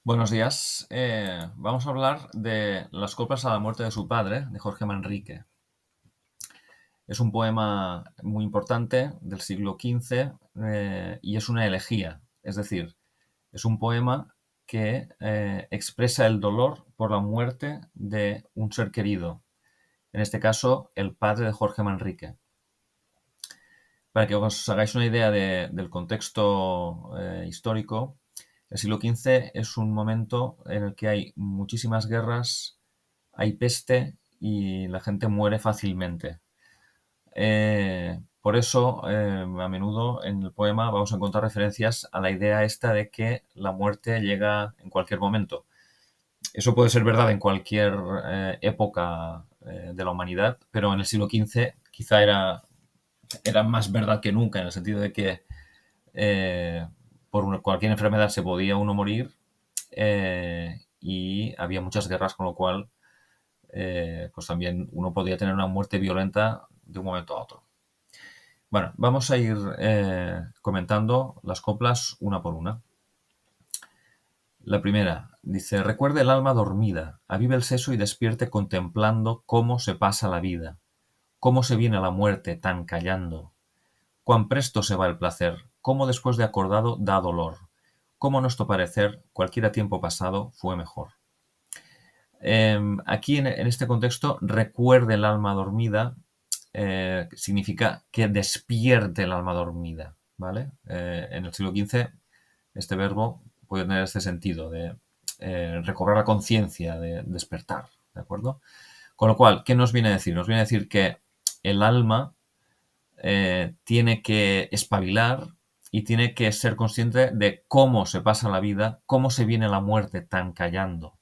Buenos días. Vamos a hablar de Las coplas a la muerte de su padre, de Jorge Manrique. Es un poema muy importante del siglo XV y es una elegía. Es decir, es un poema que expresa el dolor por la muerte de un ser querido. En este caso, el padre de Jorge Manrique. Para que os hagáis una idea del contexto histórico, el siglo XV es un momento en el que hay muchísimas guerras, hay peste y la gente muere fácilmente. Por eso, a menudo en el poema vamos a encontrar referencias a la idea esta de que la muerte llega en cualquier momento. Eso puede ser verdad en cualquier época de la humanidad, pero en el siglo XV quizá era más verdad que nunca, en el sentido de que por cualquier enfermedad se podía uno morir y había muchas guerras, con lo cual pues también uno podía tener una muerte violenta de un momento a otro. Bueno, vamos a ir comentando las coplas una por una. La primera dice: recuerde el alma dormida, avive el seso y despierte contemplando cómo se pasa la vida, cómo se viene la muerte tan callando, cuán presto se va el placer, cómo después de acordado da dolor, cómo a nuestro parecer cualquiera tiempo pasado fue mejor. Aquí en este contexto, recuerde el alma dormida significa que despierte el alma dormida, ¿vale? En el siglo XV este verbo puede tener este sentido de recobrar la conciencia, de despertar, ¿de acuerdo? Con lo cual, ¿qué nos viene a decir? Nos viene a decir que el alma tiene que espabilar y tiene que ser consciente de cómo se pasa la vida, cómo se viene la muerte tan callando.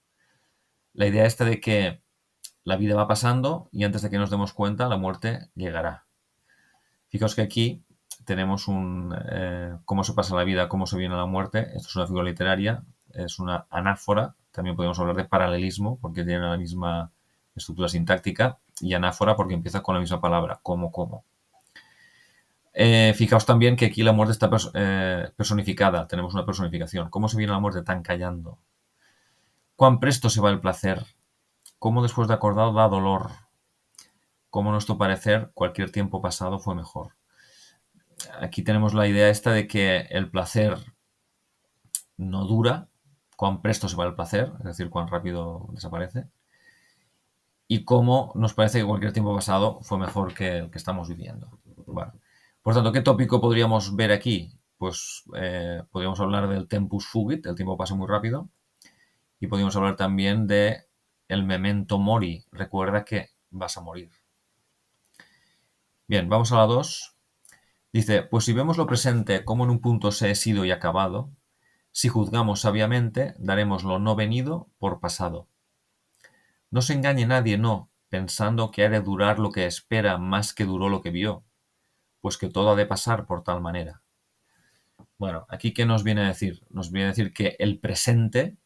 La idea esta de que la vida va pasando y antes de que nos demos cuenta, la muerte llegará. Fijaos que aquí tenemos cómo se pasa la vida, cómo se viene la muerte. Esto es una figura literaria, es una anáfora. También podemos hablar de paralelismo, porque tiene la misma estructura sintáctica, y anáfora porque empieza con la misma palabra, como. Fijaos también que aquí la muerte está personificada, tenemos una personificación. ¿Cómo se viene la muerte tan callando? ¿Cuán presto se va el placer? ¿Cómo después de acordado da dolor? ¿Cómo a nuestro parecer cualquier tiempo pasado fue mejor? Aquí tenemos la idea esta de que el placer no dura, cuán presto se va el placer, es decir, cuán rápido desaparece, y cómo nos parece que cualquier tiempo pasado fue mejor que el que estamos viviendo. Bueno, por tanto, ¿qué tópico podríamos ver aquí? Pues podríamos hablar del tempus fugit, el tiempo pasa muy rápido, y podríamos hablar también de el memento mori, recuerda que vas a morir. Bien, vamos a la 2. Dice: pues si vemos lo presente como en un punto se ha sido y acabado, si juzgamos sabiamente, daremos lo no venido por pasado. No se engañe nadie, no, pensando que ha de durar lo que espera más que duró lo que vio, pues que todo ha de pasar por tal manera. Bueno, aquí ¿qué nos viene a decir? Nos viene a decir que el presente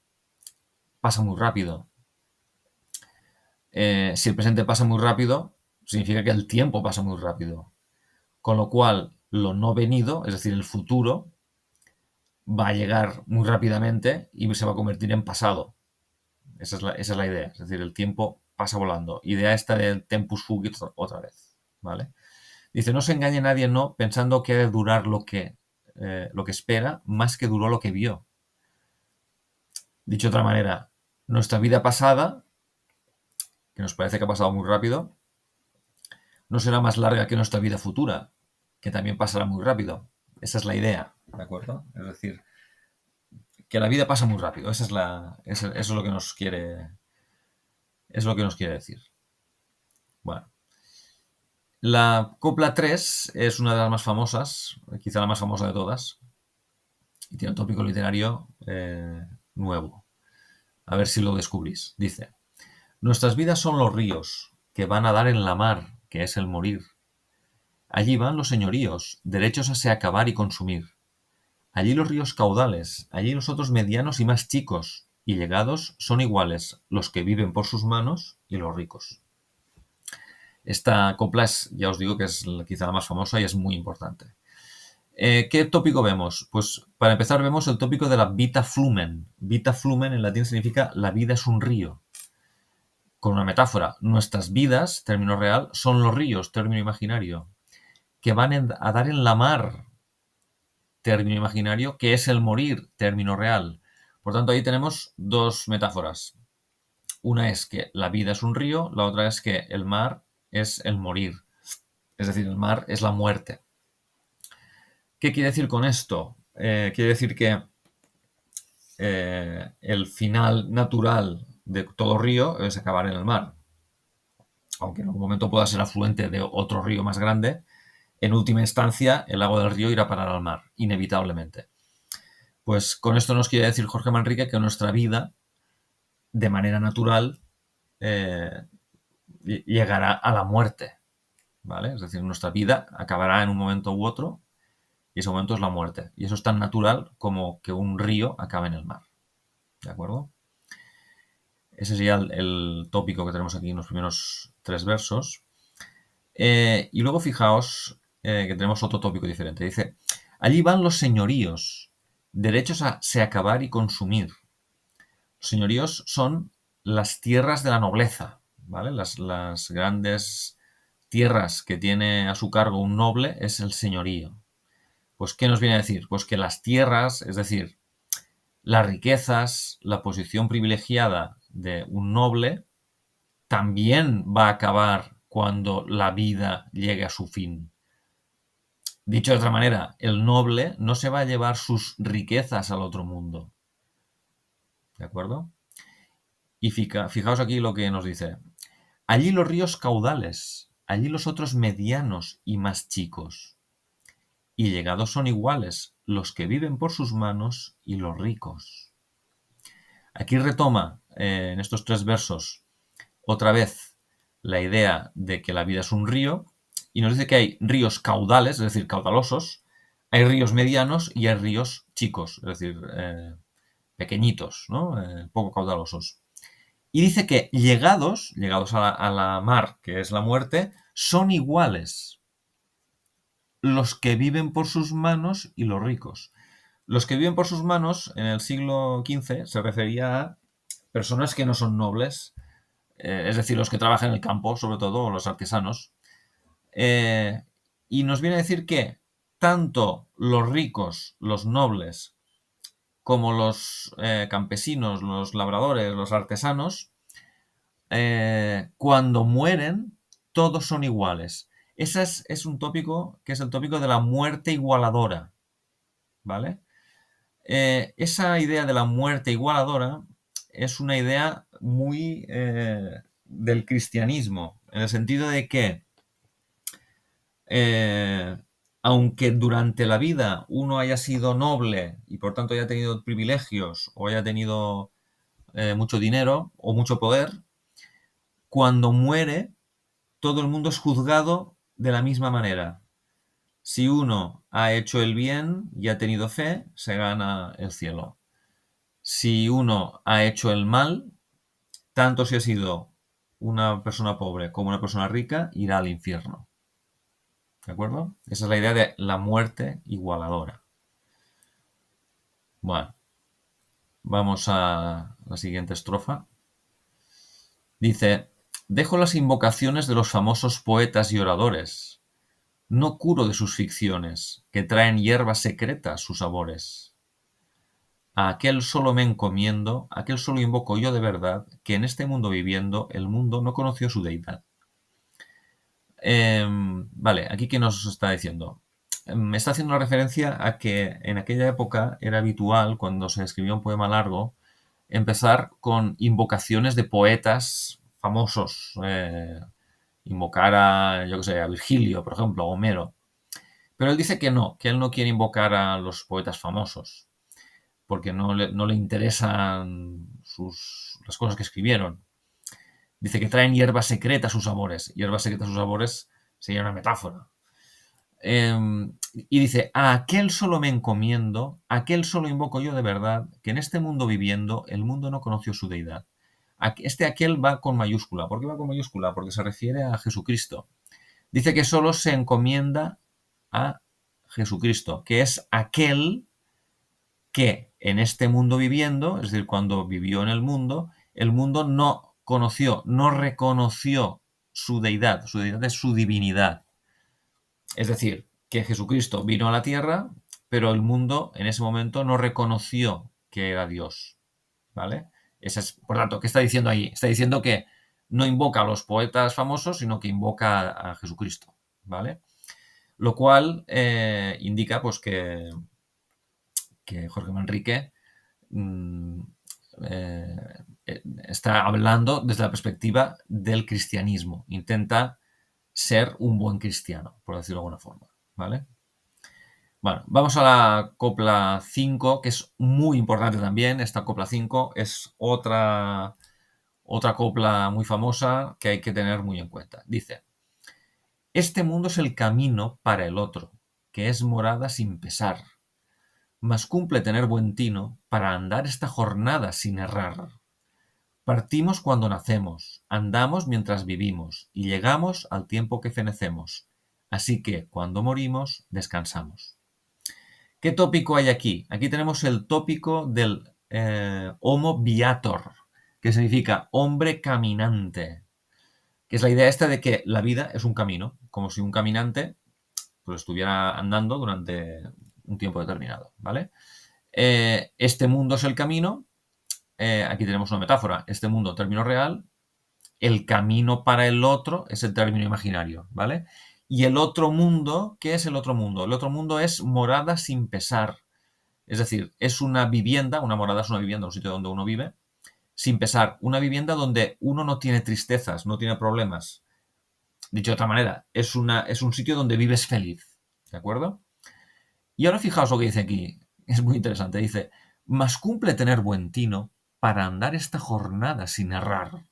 pasa muy rápido. Si el presente pasa muy rápido, significa que el tiempo pasa muy rápido. Con lo cual, lo no venido, es decir, el futuro, va a llegar muy rápidamente y se va a convertir en pasado. Esa es la idea. Es decir, el tiempo pasa volando. Idea esta del tempus fugit otra vez. ¿Vale? Dice: no se engañe nadie, no, pensando que ha de durar lo que espera más que duró lo que vio. Dicho de otra manera, nuestra vida pasada, que nos parece que ha pasado muy rápido, no será más larga que nuestra vida futura, que también pasará muy rápido. Esa es la idea, ¿de acuerdo? Es decir, que la vida pasa muy rápido. Eso es lo que nos quiere decir. Bueno, la copla 3 es una de las más famosas, quizá la más famosa de todas, y tiene un tópico literario nuevo. A ver si lo descubrís. Dice: nuestras vidas son los ríos que van a dar en la mar, que es el morir. Allí van los señoríos, derechos a se acabar y consumir. Allí los ríos caudales, allí los otros medianos y más chicos, y llegados son iguales los que viven por sus manos y los ricos. Esta copla ya os digo que es quizá la más famosa y es muy importante. ¿Qué tópico vemos? Pues para empezar vemos el tópico de la vita flumen. Vita flumen en latín significa la vida es un río. Con una metáfora, nuestras vidas, término real, son los ríos, término imaginario, que van a dar en la mar, término imaginario, que es el morir, término real. Por tanto, ahí tenemos dos metáforas. Una es que la vida es un río, la otra es que el mar es el morir. Es decir, el mar es la muerte. ¿Qué quiere decir con esto? Quiere decir que el final natural de todo río es acabar en el mar. Aunque en algún momento pueda ser afluente de otro río más grande, en última instancia el agua del río irá a parar al mar, inevitablemente. Pues con esto nos quiere decir Jorge Manrique que nuestra vida, de manera natural, eh, llegará a la muerte, ¿vale? Es decir, nuestra vida acabará en un momento u otro y ese momento es la muerte. Y eso es tan natural como que un río acabe en el mar, ¿de acuerdo? Ese sería el tópico que tenemos aquí en los primeros 3 versos. Y luego fijaos que tenemos otro tópico diferente. Dice, allí van los señoríos, derechos a se acabar y consumir. Los señoríos son las tierras de la nobleza, ¿vale? Las grandes tierras que tiene a su cargo un noble es el señorío. Pues, ¿qué nos viene a decir? Pues que las tierras, es decir, las riquezas, la posición privilegiada de un noble, también va a acabar cuando la vida llegue a su fin. Dicho de otra manera, el noble no se va a llevar sus riquezas al otro mundo. ¿De acuerdo? Y fijaos aquí lo que nos dice. Allí los ríos caudales, allí los otros medianos y más chicos. Y llegados son iguales los que viven por sus manos y los ricos. Aquí retoma en estos 3 versos otra vez la idea de que la vida es un río y nos dice que hay ríos caudales, es decir, caudalosos, hay ríos medianos y hay ríos chicos, es decir, pequeñitos, ¿no? Poco caudalosos. Y dice que llegados a la mar, que es la muerte, son iguales los que viven por sus manos y los ricos. Los que viven por sus manos en el siglo XV se refería a personas que no son nobles, es decir, los que trabajan en el campo, sobre todo, o los artesanos. Y nos viene a decir que tanto los ricos, los nobles, como los campesinos, los labradores, los artesanos, cuando mueren, todos son iguales. Ese es un tópico que es el tópico de la muerte igualadora, ¿vale? Esa idea de la muerte igualadora es una idea muy del cristianismo, en el sentido de que eh, aunque durante la vida uno haya sido noble y por tanto haya tenido privilegios o haya tenido mucho dinero o mucho poder, cuando muere todo el mundo es juzgado de la misma manera. Si uno ha hecho el bien y ha tenido fe, se gana el cielo. Si uno ha hecho el mal, tanto si ha sido una persona pobre como una persona rica, irá al infierno. ¿De acuerdo? Esa es la idea de la muerte igualadora. Bueno, vamos a la siguiente estrofa. Dice, dejo las invocaciones de los famosos poetas y oradores. No curo de sus ficciones, que traen hierbas secretas sus sabores. A aquel solo me encomiendo, a aquel solo invoco yo de verdad, que en este mundo viviendo, el mundo no conoció su deidad. Vale, aquí ¿qué nos está diciendo? Me está haciendo una referencia a que en aquella época era habitual, cuando se escribía un poema largo, empezar con invocaciones de poetas famosos. Invocar a, yo que sé, a Virgilio, por ejemplo, a Homero. Pero él dice que él no quiere invocar a los poetas famosos, porque no le interesan las cosas que escribieron. Dice que traen hierbas secretas sus sabores. Hierbas secretas sus sabores sería una metáfora. Y dice, a aquel solo me encomiendo, a aquel solo invoco yo de verdad, que en este mundo viviendo, el mundo no conoció su deidad. Este aquel va con mayúscula. ¿Por qué va con mayúscula? Porque se refiere a Jesucristo. Dice que solo se encomienda a Jesucristo, que es aquel que en este mundo viviendo, es decir, cuando vivió en el mundo no conoció, no reconoció su deidad es su divinidad. Es decir, que Jesucristo vino a la tierra, pero el mundo en ese momento no reconoció que era Dios. ¿Vale? Por tanto, ¿qué está diciendo ahí? Está diciendo que no invoca a los poetas famosos, sino que invoca a Jesucristo. ¿Vale? Lo cual indica pues que Jorge Manrique eh, está hablando desde la perspectiva del cristianismo. Intenta ser un buen cristiano, por decirlo de alguna forma. ¿Vale? Bueno, vamos a la copla 5, que es muy importante también. Esta copla 5 es otra copla muy famosa que hay que tener muy en cuenta. Dice: este mundo es el camino para el otro, que es morada sin pesar, mas cumple tener buen tino para andar esta jornada sin errar. Partimos cuando nacemos, andamos mientras vivimos, y llegamos al tiempo que fenecemos. Así que, cuando morimos, descansamos. ¿Qué tópico hay aquí? Aquí tenemos el tópico del Homo viator, que significa hombre caminante, que es la idea esta de que la vida es un camino, como si un caminante pues estuviera andando durante un tiempo determinado, ¿vale? Este mundo es el camino, aquí tenemos una metáfora, este mundo, término real, el camino para el otro es el término imaginario, ¿vale? Y el otro mundo, ¿qué es el otro mundo? El otro mundo es morada sin pesar, es decir, es una vivienda, una morada es una vivienda, un sitio donde uno vive, sin pesar, una vivienda donde uno no tiene tristezas, no tiene problemas. Dicho de otra manera, es un sitio donde vives feliz, ¿de acuerdo? Y ahora fijaos lo que dice aquí, es muy interesante, dice: mas cumple tener buen tino para andar esta jornada sin errar.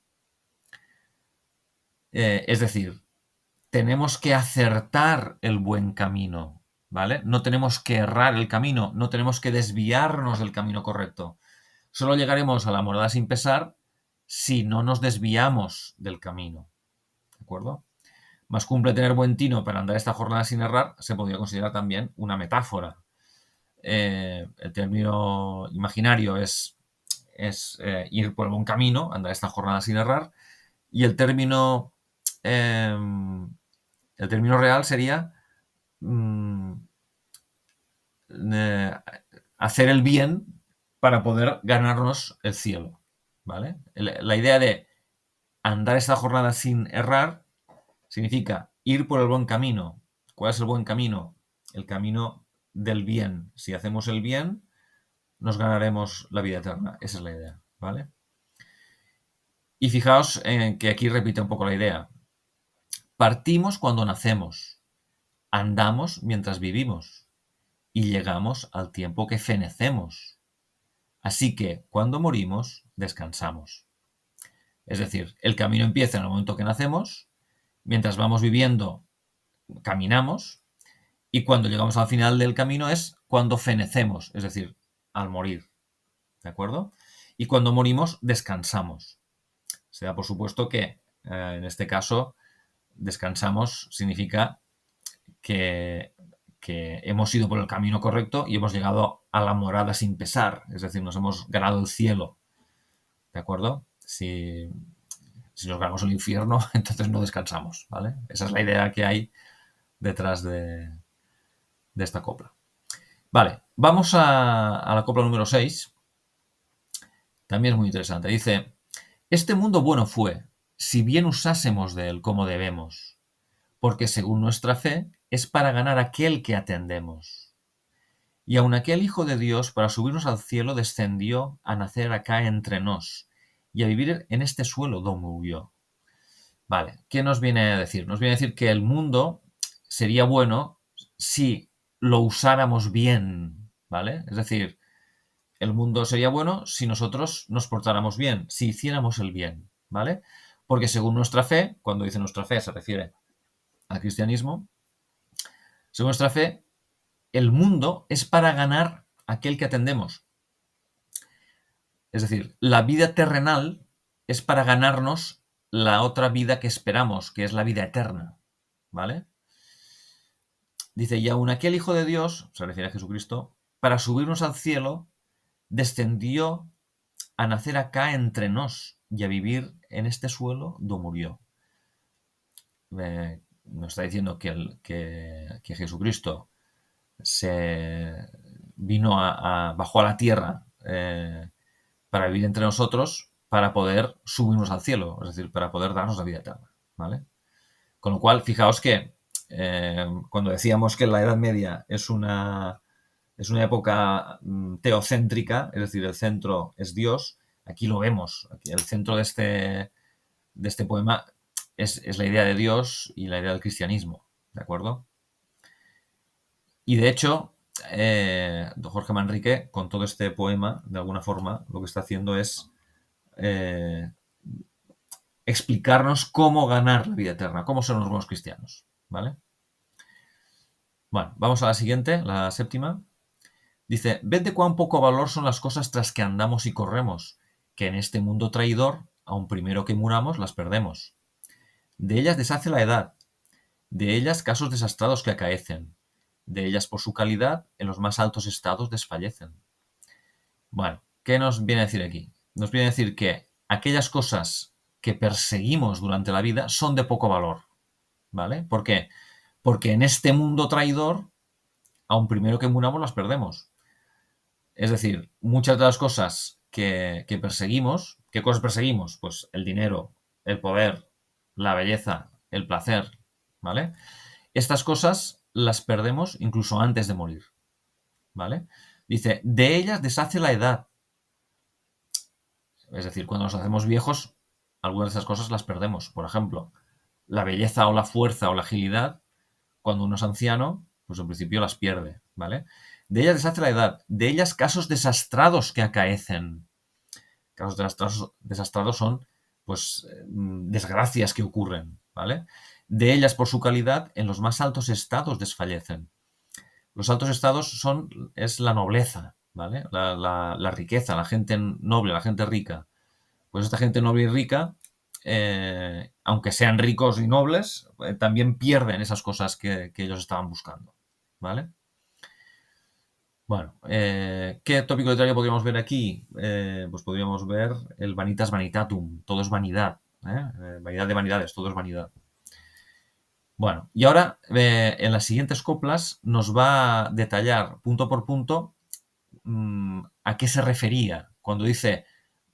Es decir, tenemos que acertar el buen camino, ¿vale? No tenemos que errar el camino, no tenemos que desviarnos del camino correcto. Solo llegaremos a la morada sin pesar si no nos desviamos del camino, ¿de acuerdo? Mas cumple tener buen tino para andar esta jornada sin errar se podría considerar también una metáfora. El término imaginario es ir por el buen camino, andar esta jornada sin errar, y eh, el término real sería mm, eh, hacer el bien para poder ganarnos el cielo, ¿vale? La idea de andar esta jornada sin errar significa ir por el buen camino. ¿Cuál es el buen camino? El camino del bien. Si hacemos el bien, nos ganaremos la vida eterna. Esa es la idea, ¿vale? Y fijaos en que aquí repite un poco la idea. Partimos cuando nacemos, andamos mientras vivimos y llegamos al tiempo que fenecemos. Así que cuando morimos, descansamos. Es decir, el camino empieza en el momento que nacemos, mientras vamos viviendo, caminamos, y cuando llegamos al final del camino es cuando fenecemos, es decir, al morir. ¿De acuerdo? Y cuando morimos, descansamos. Se da por supuesto que en este caso, descansamos significa que, hemos ido por el camino correcto y hemos llegado a la morada sin pesar, es decir, nos hemos ganado el cielo. ¿De acuerdo? Si nos ganamos el infierno, entonces no descansamos, ¿vale? Esa es la idea que hay detrás de esta copla. Vale, vamos a la copla número 6. También es muy interesante. Dice: este mundo bueno fue, si bien usásemos de él como debemos, porque según nuestra fe es para ganar aquel que atendemos. Y aun aquel Hijo de Dios para subirnos al cielo descendió a nacer acá entre nos y a vivir en este suelo donde huyó. Vale, ¿qué nos viene a decir? Nos viene a decir que el mundo sería bueno si lo usáramos bien, ¿vale? Es decir, el mundo sería bueno si nosotros nos portáramos bien, si hiciéramos el bien, ¿vale? Porque según nuestra fe, cuando dice nuestra fe se refiere al cristianismo, según nuestra fe, el mundo es para ganar aquel que atendemos. Es decir, la vida terrenal es para ganarnos la otra vida que esperamos, que es la vida eterna, ¿vale? Dice, y aun aquel Hijo de Dios, se refiere a Jesucristo, para subirnos al cielo, descendió a nacer acá entre nos y a vivir en este suelo do murió. Nos está diciendo que Jesucristo se vino bajó a la tierra para vivir entre nosotros, para poder subirnos al cielo, es decir, para poder darnos la vida eterna, ¿vale? Con lo cual, fijaos que cuando decíamos que la Edad Media es una época teocéntrica, es decir, el centro es Dios, aquí lo vemos, aquí el centro de este poema es la idea de Dios y la idea del cristianismo, ¿de acuerdo? Y de hecho, don Jorge Manrique, con todo este poema, de alguna forma, lo que está haciendo es explicarnos cómo ganar la vida eterna, cómo son los buenos cristianos, ¿vale? Bueno, vamos a la siguiente, la séptima. Dice, ved de cuán poco valor son las cosas tras que andamos y corremos, que en este mundo traidor, aun primero que muramos, las perdemos. De ellas deshace la edad, de ellas casos desastrados que acaecen, de ellas por su calidad en los más altos estados desfallecen. Bueno, ¿qué nos viene a decir aquí? Nos viene a decir que aquellas cosas que perseguimos durante la vida son de poco valor, ¿vale? ¿Por qué? Porque en este mundo traidor, aun primero que muramos, las perdemos. Es decir, muchas de las cosas que perseguimos, ¿qué cosas perseguimos? Pues el dinero, el poder, la belleza, el placer, ¿vale? Estas cosas las perdemos incluso antes de morir, ¿vale? Dice, de ellas deshace la edad. Es decir, cuando nos hacemos viejos, algunas de esas cosas las perdemos. Por ejemplo, la belleza o la fuerza o la agilidad, cuando uno es anciano, pues en principio las pierde, ¿vale? De ellas deshace la edad. De ellas casos desastrados que acaecen. Casos desastrados son, pues, desgracias que ocurren, ¿vale? De ellas, por su calidad, en los más altos estados desfallecen. Los altos estados es la nobleza, ¿vale? La riqueza, la gente noble, la gente rica. Pues esta gente noble y rica, aunque sean ricos y nobles, también pierden esas cosas que ellos estaban buscando, ¿vale? Bueno, ¿qué tópico literario podríamos ver aquí? Pues podríamos ver el vanitas vanitatum, todo es vanidad, vanidad de vanidades, todo es vanidad. Bueno, y ahora en las siguientes coplas nos va a detallar punto por punto a qué se refería cuando dice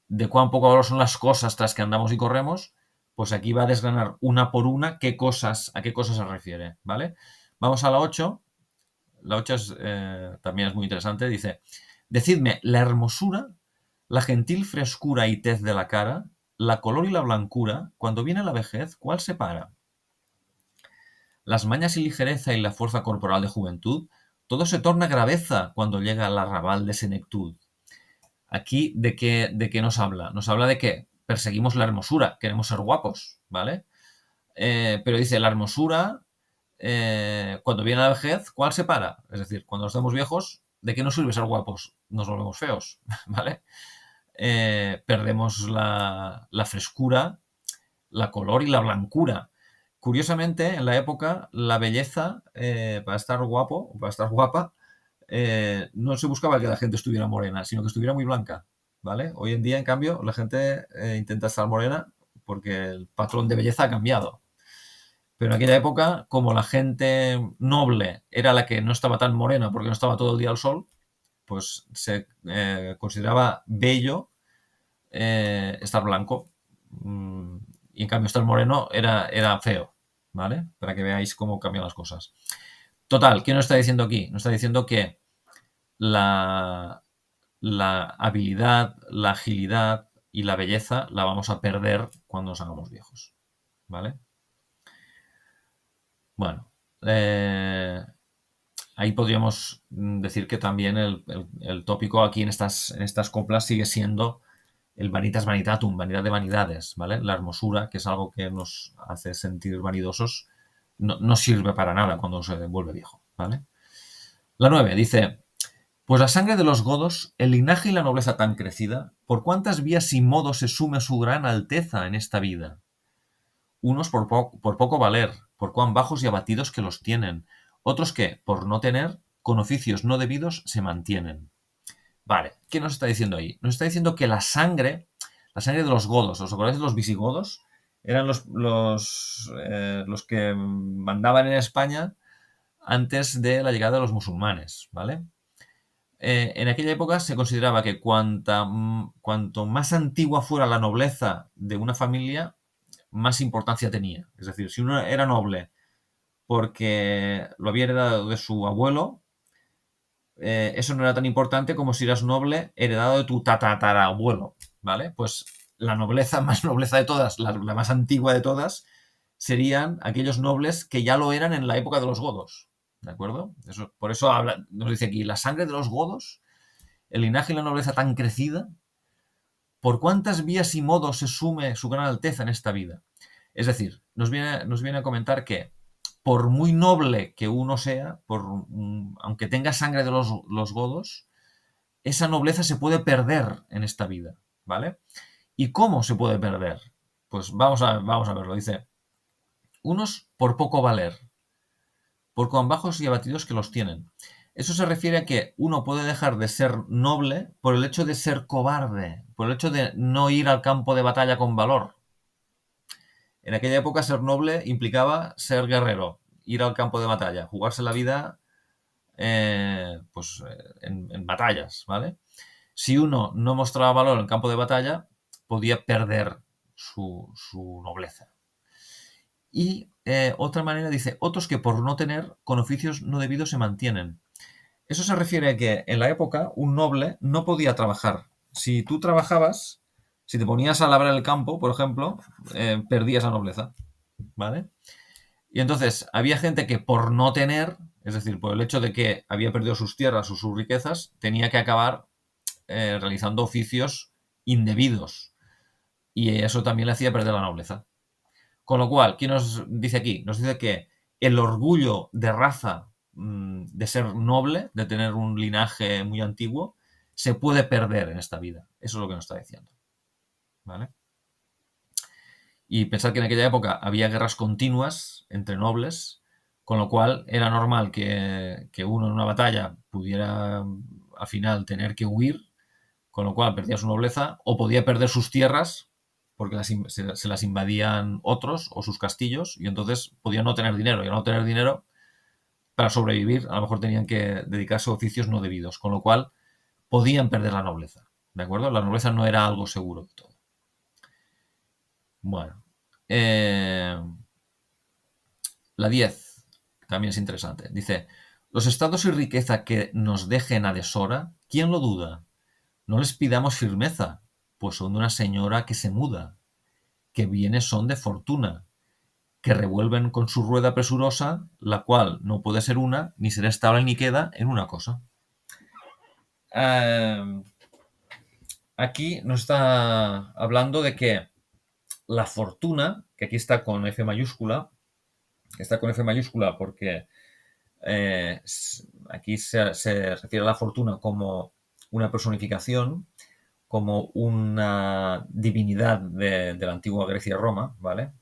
de cuán poco valor son las cosas tras que andamos y corremos, pues aquí va a desgranar una por una a qué cosas se refiere, ¿vale? Vamos a la 8. La 8 también es muy interesante. Dice, decidme la hermosura, la gentil frescura y tez de la cara, la color y la blancura, cuando viene la vejez, ¿cuál separa? Las mañas y ligereza y la fuerza corporal de juventud, todo se torna graveza cuando llega el arrabal de senectud. Aquí, ¿de qué nos habla? Nos habla de que perseguimos la hermosura, queremos ser guapos, ¿vale? Pero dice, la hermosura, cuando viene la vejez, ¿cuál se para? Es decir, cuando nos estamos viejos, ¿de qué nos sirve ser guapos? Nos volvemos feos, ¿vale? Perdemos la frescura, la color y la blancura. Curiosamente, en la época, la belleza, para estar guapo, para estar guapa, no se buscaba que la gente estuviera morena, sino que estuviera muy blanca, ¿vale? Hoy en día, en cambio, la gente intenta estar morena porque el patrón de belleza ha cambiado. Pero en aquella época, como la gente noble era la que no estaba tan morena porque no estaba todo el día al sol, pues se consideraba bello estar blanco. Y en cambio estar moreno era feo, ¿vale? Para que veáis cómo cambian las cosas. Total, ¿qué nos está diciendo aquí? Nos está diciendo que la habilidad, la agilidad y la belleza la vamos a perder cuando nos hagamos viejos, ¿vale? Bueno, ahí podríamos decir que también el tópico aquí en estas coplas sigue siendo el vanitas vanitatum, vanidad de vanidades, ¿vale? La hermosura, que es algo que nos hace sentir vanidosos, no sirve para nada cuando se vuelve viejo, ¿vale? La 9 dice, pues la sangre de los godos, el linaje y la nobleza tan crecida, ¿por cuántas vías y modos se sume su gran alteza en esta vida? Unos por poco valer, por cuán bajos y abatidos que los tienen, Otros que, por no tener, con oficios no debidos, se mantienen. Vale, ¿qué nos está diciendo ahí? Nos está diciendo que la sangre de los godos, ¿os acordáis de los visigodos? Eran los que mandaban en España antes de la llegada de los musulmanes, ¿vale? En aquella época se consideraba que cuanto más antigua fuera la nobleza de una familia, más importancia tenía. Es decir, si uno era noble porque lo había heredado de su abuelo, eso no era tan importante como si eras noble heredado de tu tatarabuelo, ¿vale? Pues la nobleza, más nobleza de todas, la más antigua de todas, serían aquellos nobles que ya lo eran en la época de los godos, ¿de acuerdo? Por eso nos dice aquí, la sangre de los godos, el linaje y la nobleza tan crecida, ¿por cuántas vías y modos se sume su gran alteza en esta vida? Es decir, nos viene a comentar que por muy noble que uno sea, aunque tenga sangre de los godos, esa nobleza se puede perder en esta vida, ¿vale? ¿Y cómo se puede perder? Pues vamos a verlo. Dice, unos por poco valer, por cuán bajos y abatidos que los tienen. Eso se refiere a que uno puede dejar de ser noble por el hecho de ser cobarde, por el hecho de no ir al campo de batalla con valor. En aquella época ser noble implicaba ser guerrero, ir al campo de batalla, jugarse la vida en batallas, ¿vale? Si uno no mostraba valor en el campo de batalla, podía perder su nobleza. Y otra manera dice, otros que por no tener, con oficios no debidos se mantienen. Eso se refiere a que en la época un noble no podía trabajar. Si tú trabajabas, si te ponías a labrar el campo, por ejemplo, perdías la nobleza, ¿vale? Y entonces había gente que por no tener, es decir, por el hecho de que había perdido sus tierras o sus riquezas, tenía que acabar realizando oficios indebidos. Y eso también le hacía perder la nobleza. Con lo cual, ¿qué nos dice aquí? Nos dice que el orgullo de raza, de ser noble, de tener un linaje muy antiguo, se puede perder en esta vida. Eso es lo que nos está diciendo. ¿Vale? Y pensar que en aquella época había guerras continuas entre nobles, con lo cual era normal que uno en una batalla pudiera al final tener que huir, con lo cual perdía su nobleza, o podía perder sus tierras porque se las invadían otros o sus castillos, y entonces podían no tener dinero. Y al no tener dinero, para sobrevivir, a lo mejor tenían que dedicarse a oficios no debidos, con lo cual podían perder la nobleza. ¿De acuerdo? La nobleza no era algo seguro de todo. Bueno. La 10 también es interesante. Dice, los estados y riqueza que nos dejen a deshora, ¿quién lo duda? No les pidamos firmeza, pues son de una señora que se muda, que bienes son de fortuna, que revuelven con su rueda presurosa, la cual no puede ser una, ni ser estable ni queda en una cosa. Aquí nos está hablando de que la fortuna, que aquí está con F mayúscula porque aquí se refiere a la fortuna como una personificación, como una divinidad de la antigua Grecia y Roma, ¿vale?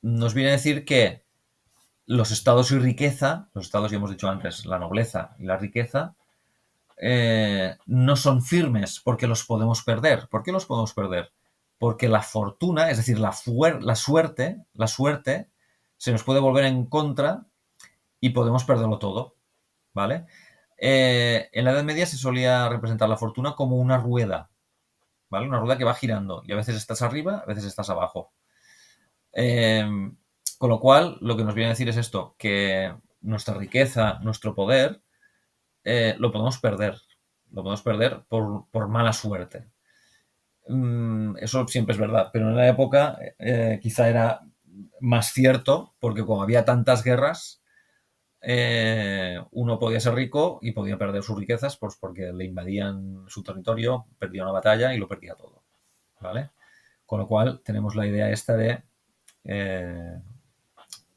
Nos viene a decir que los estados y riqueza, los estados ya hemos dicho antes, la nobleza y la riqueza, no son firmes porque los podemos perder. ¿Por qué los podemos perder? Porque la fortuna, es decir, la suerte, se nos puede volver en contra y podemos perderlo todo, ¿vale? En la Edad Media se solía representar la fortuna como una rueda, ¿vale? Una rueda que va girando y a veces estás arriba, a veces estás abajo. Con lo cual, lo que nos viene a decir es esto, que nuestra riqueza, nuestro poder, lo podemos perder. Lo podemos perder por mala suerte. Eso siempre es verdad, pero en la época quizá era más cierto, porque como había tantas guerras, uno podía ser rico y podía perder sus riquezas pues porque le invadían su territorio, perdía una batalla y lo perdía todo. ¿Vale? Con lo cual tenemos la idea esta eh,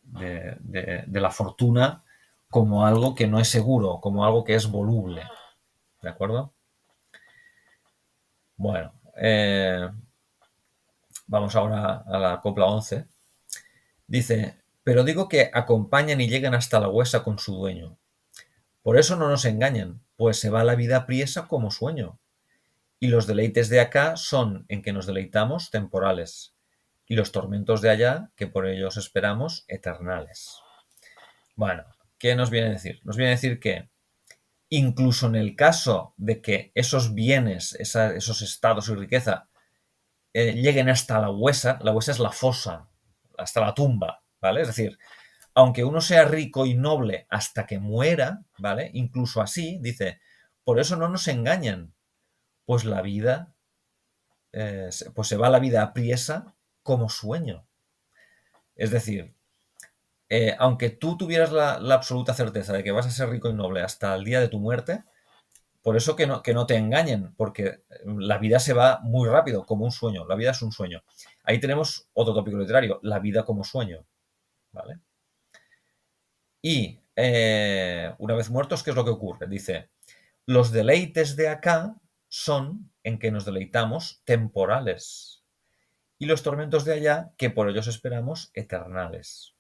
de la fortuna como algo que no es seguro, como algo que es voluble. ¿De acuerdo? Bueno, vamos ahora a la copla 11. Dice, Pero digo que acompañan y llegan hasta la huesa con su dueño. Por eso no nos engañan, pues se va la vida apriesa como sueño. Y los deleites de acá son en que nos deleitamos temporales, y los tormentos de allá, que por ellos esperamos, eternales. Bueno, ¿qué nos viene a decir? Nos viene a decir que incluso en el caso de que esos bienes, esos estados y riqueza lleguen hasta la huesa es la fosa, hasta la tumba, ¿vale? Es decir, aunque uno sea rico y noble hasta que muera, ¿vale? Incluso así, dice, por eso no nos engañan, pues la vida, pues se va la vida apriesa como sueño. Es decir, aunque tú tuvieras la absoluta certeza de que vas a ser rico y noble hasta el día de tu muerte, por eso que no te engañen, porque la vida se va muy rápido, como un sueño. La vida es un sueño. Ahí tenemos otro tópico literario, la vida como sueño, ¿vale? Y una vez muertos, ¿qué es lo que ocurre? Dice, los deleites de acá son en que nos deleitamos temporales y los tormentos de allá que por ellos esperamos eternales.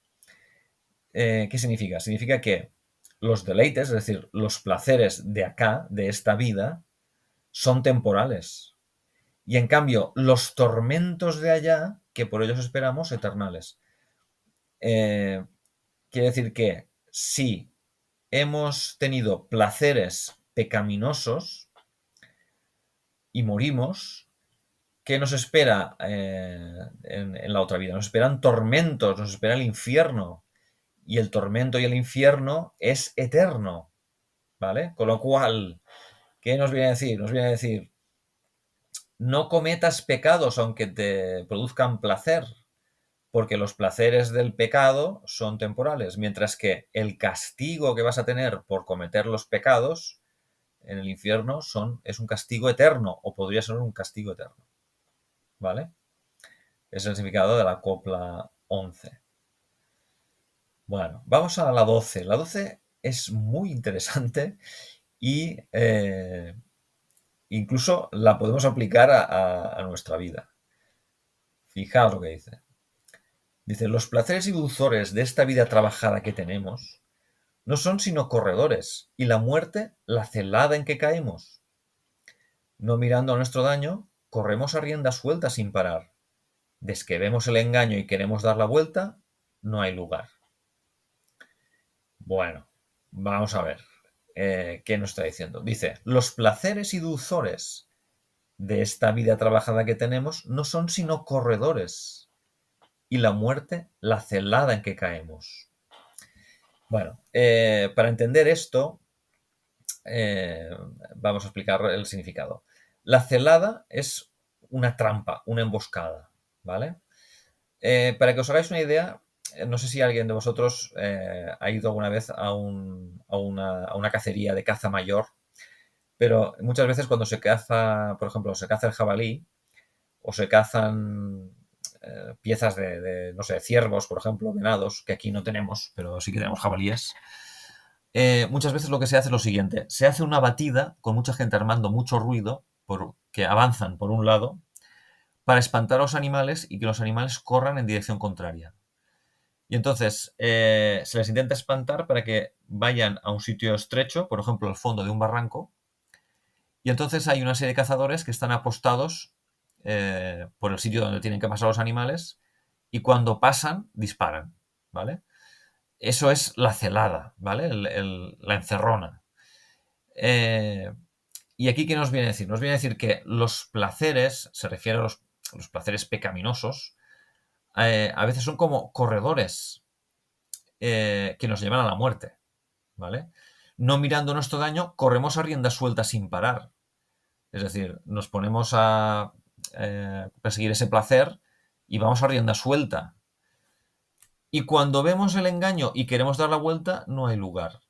¿Qué significa? Significa que los deleites, es decir, los placeres de acá, de esta vida, son temporales. Y en cambio, los tormentos de allá, que por ellos esperamos, eternales. Eh, Quiere decir que si hemos tenido placeres pecaminosos y morimos, ¿qué nos espera en la otra vida? Nos esperan tormentos, nos espera el infierno. Y el tormento y el infierno es eterno, ¿vale? Con lo cual, ¿qué nos viene a decir? Nos viene a decir, no cometas pecados aunque te produzcan placer, porque los placeres del pecado son temporales, mientras que el castigo que vas a tener por cometer los pecados en el infierno es un castigo eterno, o podría ser un castigo eterno, ¿vale? Es el significado de la copla 11. Bueno, vamos a la 12. La 12 es muy interesante y incluso la podemos aplicar a nuestra vida. Fijaos lo que dice. Dice, los placeres y dulzores de esta vida trabajada que tenemos no son sino corredores, y la muerte la celada en que caemos. No mirando a nuestro daño, corremos a rienda suelta sin parar. Desde que vemos el engaño y queremos dar la vuelta, no hay lugar. Bueno, vamos a ver qué nos está diciendo. Dice, los placeres y dulzores de esta vida trabajada que tenemos no son sino corredores, y la muerte la celada en que caemos. Bueno, para entender esto, vamos a explicar el significado. La celada es una trampa, una emboscada, ¿vale? Para que os hagáis una idea, no sé si alguien de vosotros ha ido alguna vez a una cacería de caza mayor, pero muchas veces cuando se caza, por ejemplo, se caza el jabalí o se cazan piezas no sé, ciervos, por ejemplo, venados, que aquí no tenemos, pero sí que tenemos jabalíes. Muchas veces lo que se hace es lo siguiente, se hace una batida con mucha gente armando mucho ruido, que avanzan por un lado, para espantar a los animales y que los animales corran en dirección contraria. Y entonces se les intenta espantar para que vayan a un sitio estrecho, por ejemplo, al fondo de un barranco, y entonces hay una serie de cazadores que están apostados por el sitio donde tienen que pasar los animales, y cuando pasan, disparan, ¿vale? Eso es la celada, ¿vale? La encerrona. Y aquí, ¿qué nos viene a decir? Nos viene a decir que los placeres, se refiere a los placeres pecaminosos, a veces son como corredores que nos llevan a la muerte, ¿vale? No mirando nuestro daño, corremos a rienda suelta sin parar. Es decir, nos ponemos a perseguir ese placer y vamos a rienda suelta. Y cuando vemos el engaño y queremos dar la vuelta, no hay lugar.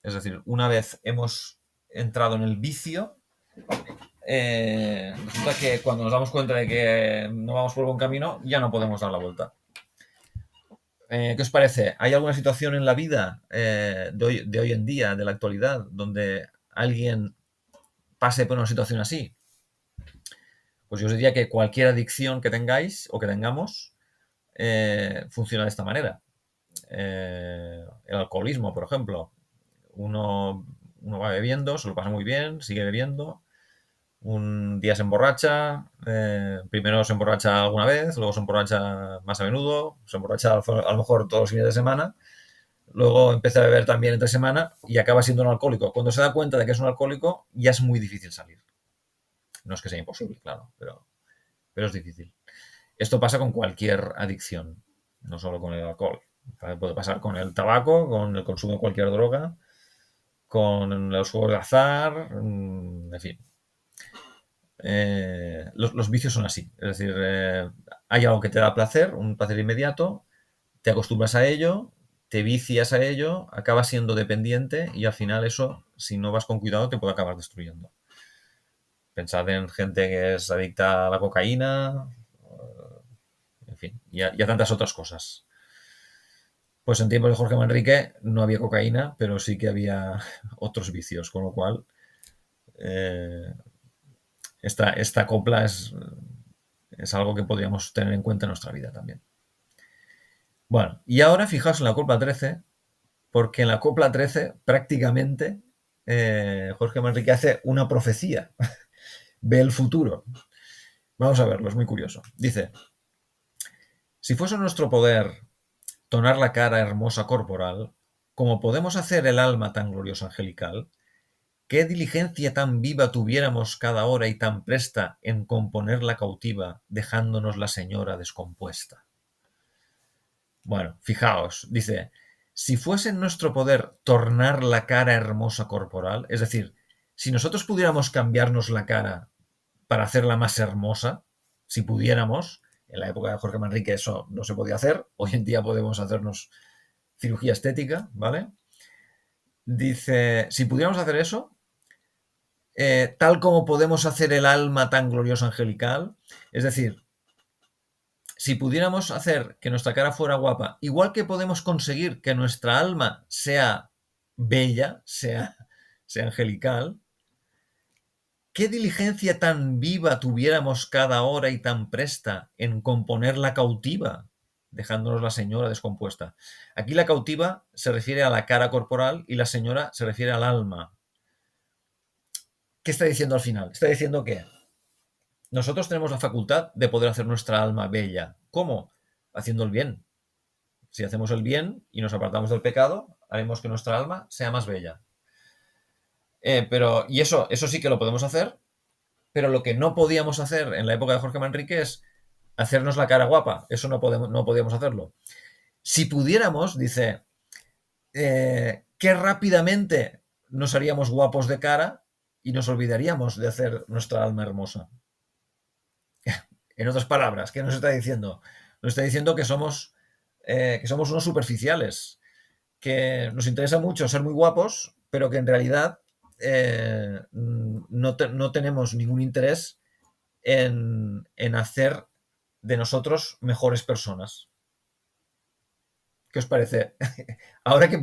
Es decir, una vez hemos entrado en el vicio, resulta que cuando nos damos cuenta de que no vamos por buen camino, ya no podemos dar la vuelta. ¿Qué os parece? ¿Hay alguna situación en la vida de hoy en día, de la actualidad, donde alguien pase por una situación así? Pues yo os diría que cualquier adicción que tengáis o que tengamos, funciona de esta manera. El alcoholismo, por ejemplo. Uno va bebiendo, se lo pasa muy bien, sigue bebiendo. Un día se emborracha, primero se emborracha alguna vez, luego se emborracha más a menudo, se emborracha a lo mejor todos los fines de semana, luego empieza a beber también entre semana y acaba siendo un alcohólico. Cuando se da cuenta de que es un alcohólico, ya es muy difícil salir. No es que sea imposible, claro, pero es difícil. Esto pasa con cualquier adicción, no solo con el alcohol. Puede pasar con el tabaco, con el consumo de cualquier droga, con los juegos de azar, en fin. Los vicios son así. Es decir, hay algo que te da placer, un placer inmediato, te acostumbras a ello, te vicias a ello, acabas siendo dependiente y al final eso, si no vas con cuidado, te puede acabar destruyendo. Pensad en gente que es adicta a la cocaína, en fin, y a tantas otras cosas. Pues en tiempos de Jorge Manrique no había cocaína, pero sí que había otros vicios, con lo cual eh, esta copla es algo que podríamos tener en cuenta en nuestra vida también. Bueno, y ahora fijaos en la copla 13, porque en la copla 13 prácticamente Jorge Manrique hace una profecía, ve el futuro. Vamos a verlo, es muy curioso. Dice, si fuese nuestro poder tonar la cara hermosa corporal, como podemos hacer el alma tan gloriosa angelical, qué diligencia tan viva tuviéramos cada hora y tan presta en componer la cautiva, dejándonos la señora descompuesta. Bueno, fijaos, dice, si fuese en nuestro poder tornar la cara hermosa corporal, es decir, si nosotros pudiéramos cambiarnos la cara para hacerla más hermosa, si pudiéramos, en la época de Jorge Manrique eso no se podía hacer, hoy en día podemos hacernos cirugía estética, ¿vale? Dice, si pudiéramos hacer eso, tal como podemos hacer el alma tan gloriosa angelical, es decir, si pudiéramos hacer que nuestra cara fuera guapa, igual que podemos conseguir que nuestra alma sea bella, sea angelical, qué diligencia tan viva tuviéramos cada hora y tan presta en componer la cautiva, dejándonos la señora descompuesta. Aquí la cautiva se refiere a la cara corporal y la señora se refiere al alma. ¿Qué está diciendo al final? Está diciendo que nosotros tenemos la facultad de poder hacer nuestra alma bella. ¿Cómo? Haciendo el bien. Si hacemos el bien y nos apartamos del pecado, haremos que nuestra alma sea más bella. Y eso sí que lo podemos hacer, pero lo que no podíamos hacer en la época de Jorge Manrique es hacernos la cara guapa. Eso no podíamos hacerlo. Si pudiéramos, dice, qué rápidamente nos haríamos guapos de cara y nos olvidaríamos de hacer nuestra alma hermosa. En otras palabras, ¿qué nos está diciendo? Nos está diciendo que somos unos superficiales, que nos interesa mucho ser muy guapos, pero que en realidad no tenemos ningún interés en hacer de nosotros mejores personas. ¿Qué os parece? Ahora que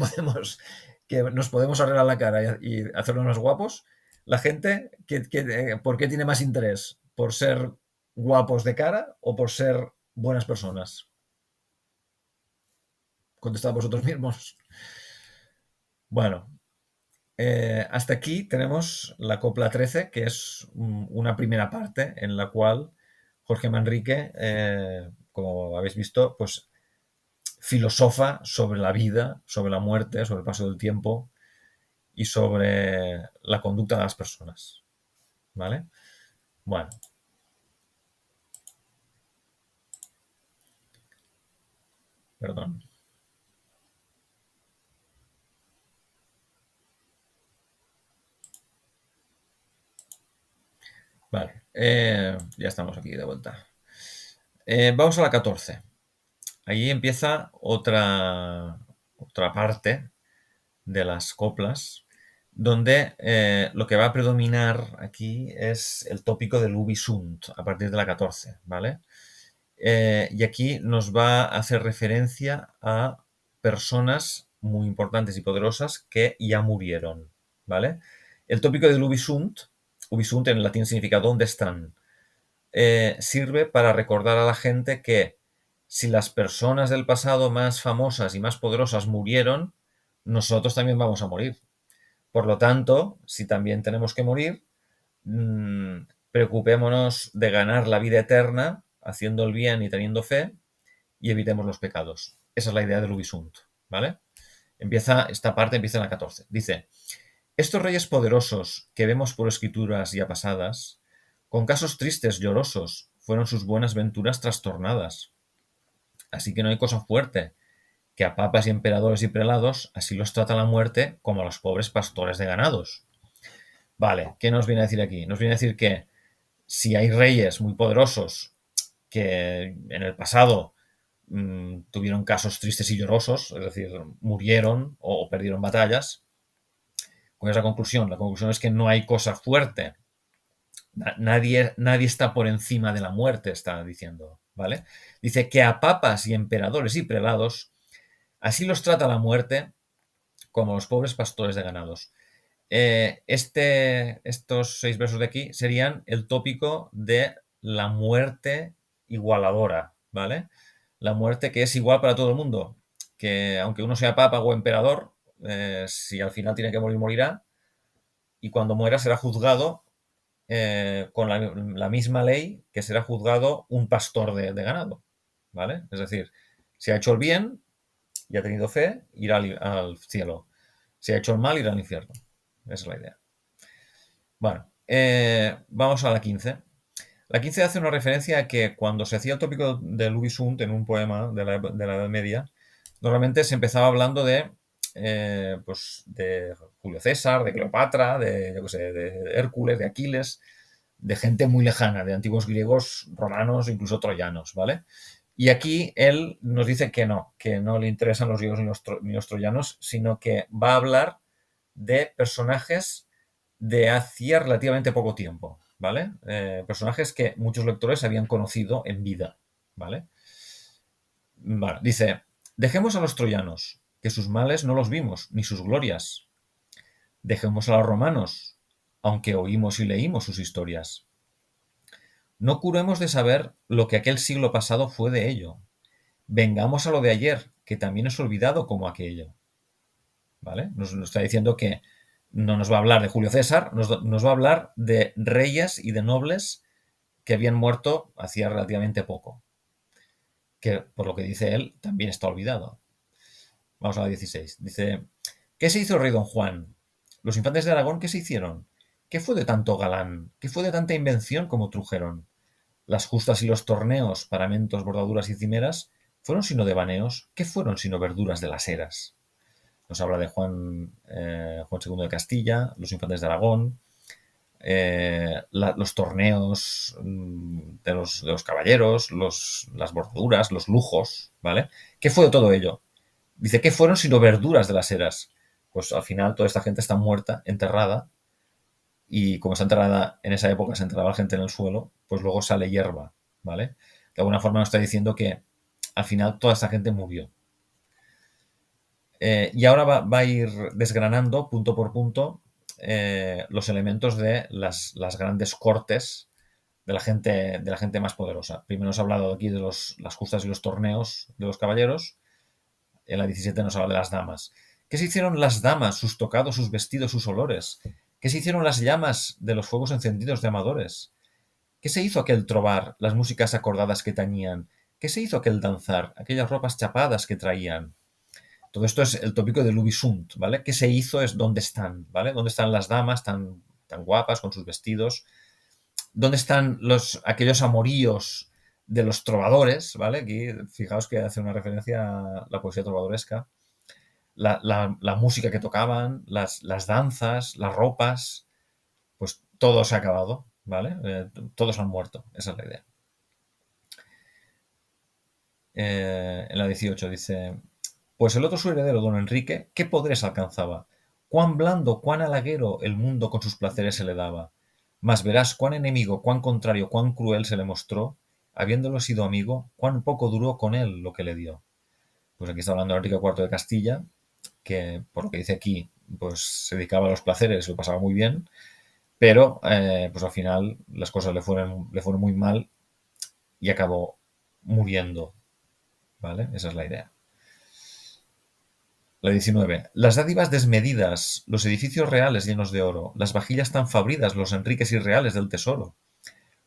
nos podemos arreglar la cara y hacernos más guapos, la gente, ¿por qué tiene más interés? ¿Por ser guapos de cara o por ser buenas personas? Contestad vosotros mismos. Bueno, hasta aquí tenemos la copla 13, que es una primera parte en la cual Jorge Manrique, como habéis visto, pues filosofa sobre la vida, sobre la muerte, sobre el paso del tiempo y sobre la conducta de las personas. ¿Vale? Bueno. Perdón. Vale, ya estamos aquí de vuelta. Vamos a la 14. Allí empieza otra parte de las coplas, donde lo que va a predominar aquí es el tópico del ubi sunt, a partir de la 14, ¿vale? Y aquí nos va a hacer referencia a personas muy importantes y poderosas que ya murieron, ¿vale? El tópico del ubi sunt en latín significa ¿dónde están? Sirve para recordar a la gente que si las personas del pasado más famosas y más poderosas murieron, nosotros también vamos a morir. Por lo tanto, si también tenemos que morir, preocupémonos de ganar la vida eterna haciendo el bien y teniendo fe y evitemos los pecados. Esa es la idea del Ubisunt, ¿vale? Esta parte empieza en la 14. Dice, estos reyes poderosos que vemos por escrituras ya pasadas, con casos tristes, llorosos, fueron sus buenas venturas trastornadas. Así que no hay cosa fuerte, que a papas y emperadores y prelados así los trata la muerte como a los pobres pastores de ganados. Vale, ¿qué nos viene a decir aquí? Nos viene a decir que si hay reyes muy poderosos que en el pasado tuvieron casos tristes y llorosos, es decir, murieron o perdieron batallas, ¿cuál es la conclusión? La conclusión es que no hay cosa fuerte. Nadie está por encima de la muerte, está diciendo, ¿vale? Dice que a papas y emperadores y prelados así los trata la muerte como los pobres pastores de ganados. Estos 6 versos de aquí serían el tópico de la muerte igualadora, ¿vale? La muerte que es igual para todo el mundo, que aunque uno sea papa o emperador, si al final tiene que morir, morirá, y cuando muera será juzgado con la misma ley que será juzgado un pastor de ganado, ¿vale? Es decir, si ha hecho el bien y ha tenido fe, irá al cielo. Si ha hecho el mal, irá al infierno. Esa es la idea. Bueno, vamos a la 15. La 15 hace una referencia a que cuando se hacía el tópico del Ubisunt en un poema de la Edad Media, normalmente se empezaba hablando pues de Julio César, de Cleopatra, yo qué sé, de Hércules, de Aquiles, de gente muy lejana, de antiguos griegos, romanos, incluso troyanos, ¿vale? Y aquí él nos dice que no le interesan los griegos ni los troyanos, sino que va a hablar de personajes de hacía relativamente poco tiempo, ¿vale? Personajes que muchos lectores habían conocido en vida, ¿vale? Vale, dice, dejemos a los troyanos, que sus males no los vimos, ni sus glorias. Dejemos a los romanos, aunque oímos y leímos sus historias. No curemos de saber lo que aquel siglo pasado fue de ello. Vengamos a lo de ayer, que también es olvidado como aquello. ¿Vale? Nos está diciendo que no nos va a hablar de Julio César, nos va a hablar de reyes y de nobles que habían muerto hacía relativamente poco, que por lo que dice él también está olvidado. Vamos a la 16. Dice, ¿qué se hizo el rey Don Juan? Los infantes de Aragón, ¿qué se hicieron? ¿Qué fue de tanto galán? ¿Qué fue de tanta invención como trujeron? Las justas y los torneos, paramentos, bordaduras y cimeras, ¿fueron sino devaneos? ¿Qué fueron sino verduras de las eras? Nos habla de Juan II de Castilla, los infantes de Aragón, los torneos de los caballeros, las bordaduras, los lujos, ¿vale? ¿Qué fue de todo ello? Dice, ¿qué fueron sino verduras de las eras? Pues al final toda esta gente está muerta, enterrada, y como está enterrada en esa época, se enterraba la gente en el suelo, pues luego sale hierba, ¿vale? De alguna forma nos está diciendo que al final toda esta gente murió. Y ahora va a ir desgranando punto por punto los elementos de las grandes cortes de la gente más poderosa. Primero nos ha hablado aquí de las justas y los torneos de los caballeros. En la 17 nos habla de las damas. ¿Qué se hicieron las damas, sus tocados, sus vestidos, sus olores? ¿Qué se hicieron las llamas de los fuegos encendidos de amadores? ¿Qué se hizo aquel trobar, las músicas acordadas que tañían? ¿Qué se hizo aquel danzar, aquellas ropas chapadas que traían? Todo esto es el tópico del Ubisunt, ¿vale? ¿Qué se hizo? Es dónde están, ¿vale? ¿Dónde están las damas tan guapas con sus vestidos? ¿Dónde están aquellos amoríos de los trovadores, ¿vale? Aquí fijaos que hace una referencia a la poesía trovadoresca. La música que tocaban, las danzas, las ropas, pues todo se ha acabado, ¿vale? Todos han muerto, esa es la idea. En la 18 dice, pues el otro su heredero, don Enrique, ¿qué poderes alcanzaba? Cuán blando, cuán halaguero el mundo con sus placeres se le daba. Mas verás cuán enemigo, cuán contrario, cuán cruel se le mostró, habiéndolo sido amigo, cuán poco duró con él lo que le dio. Pues aquí está hablando Enrique IV de Castilla, que por lo que dice aquí, pues se dedicaba a los placeres, lo pasaba muy bien, pero pues al final las cosas le fueron muy mal y acabó muriendo. ¿vale? Esa es la idea. La 19. Las dádivas desmedidas, los edificios reales llenos de oro, las vajillas tan fabridas, los enriques irreales del tesoro,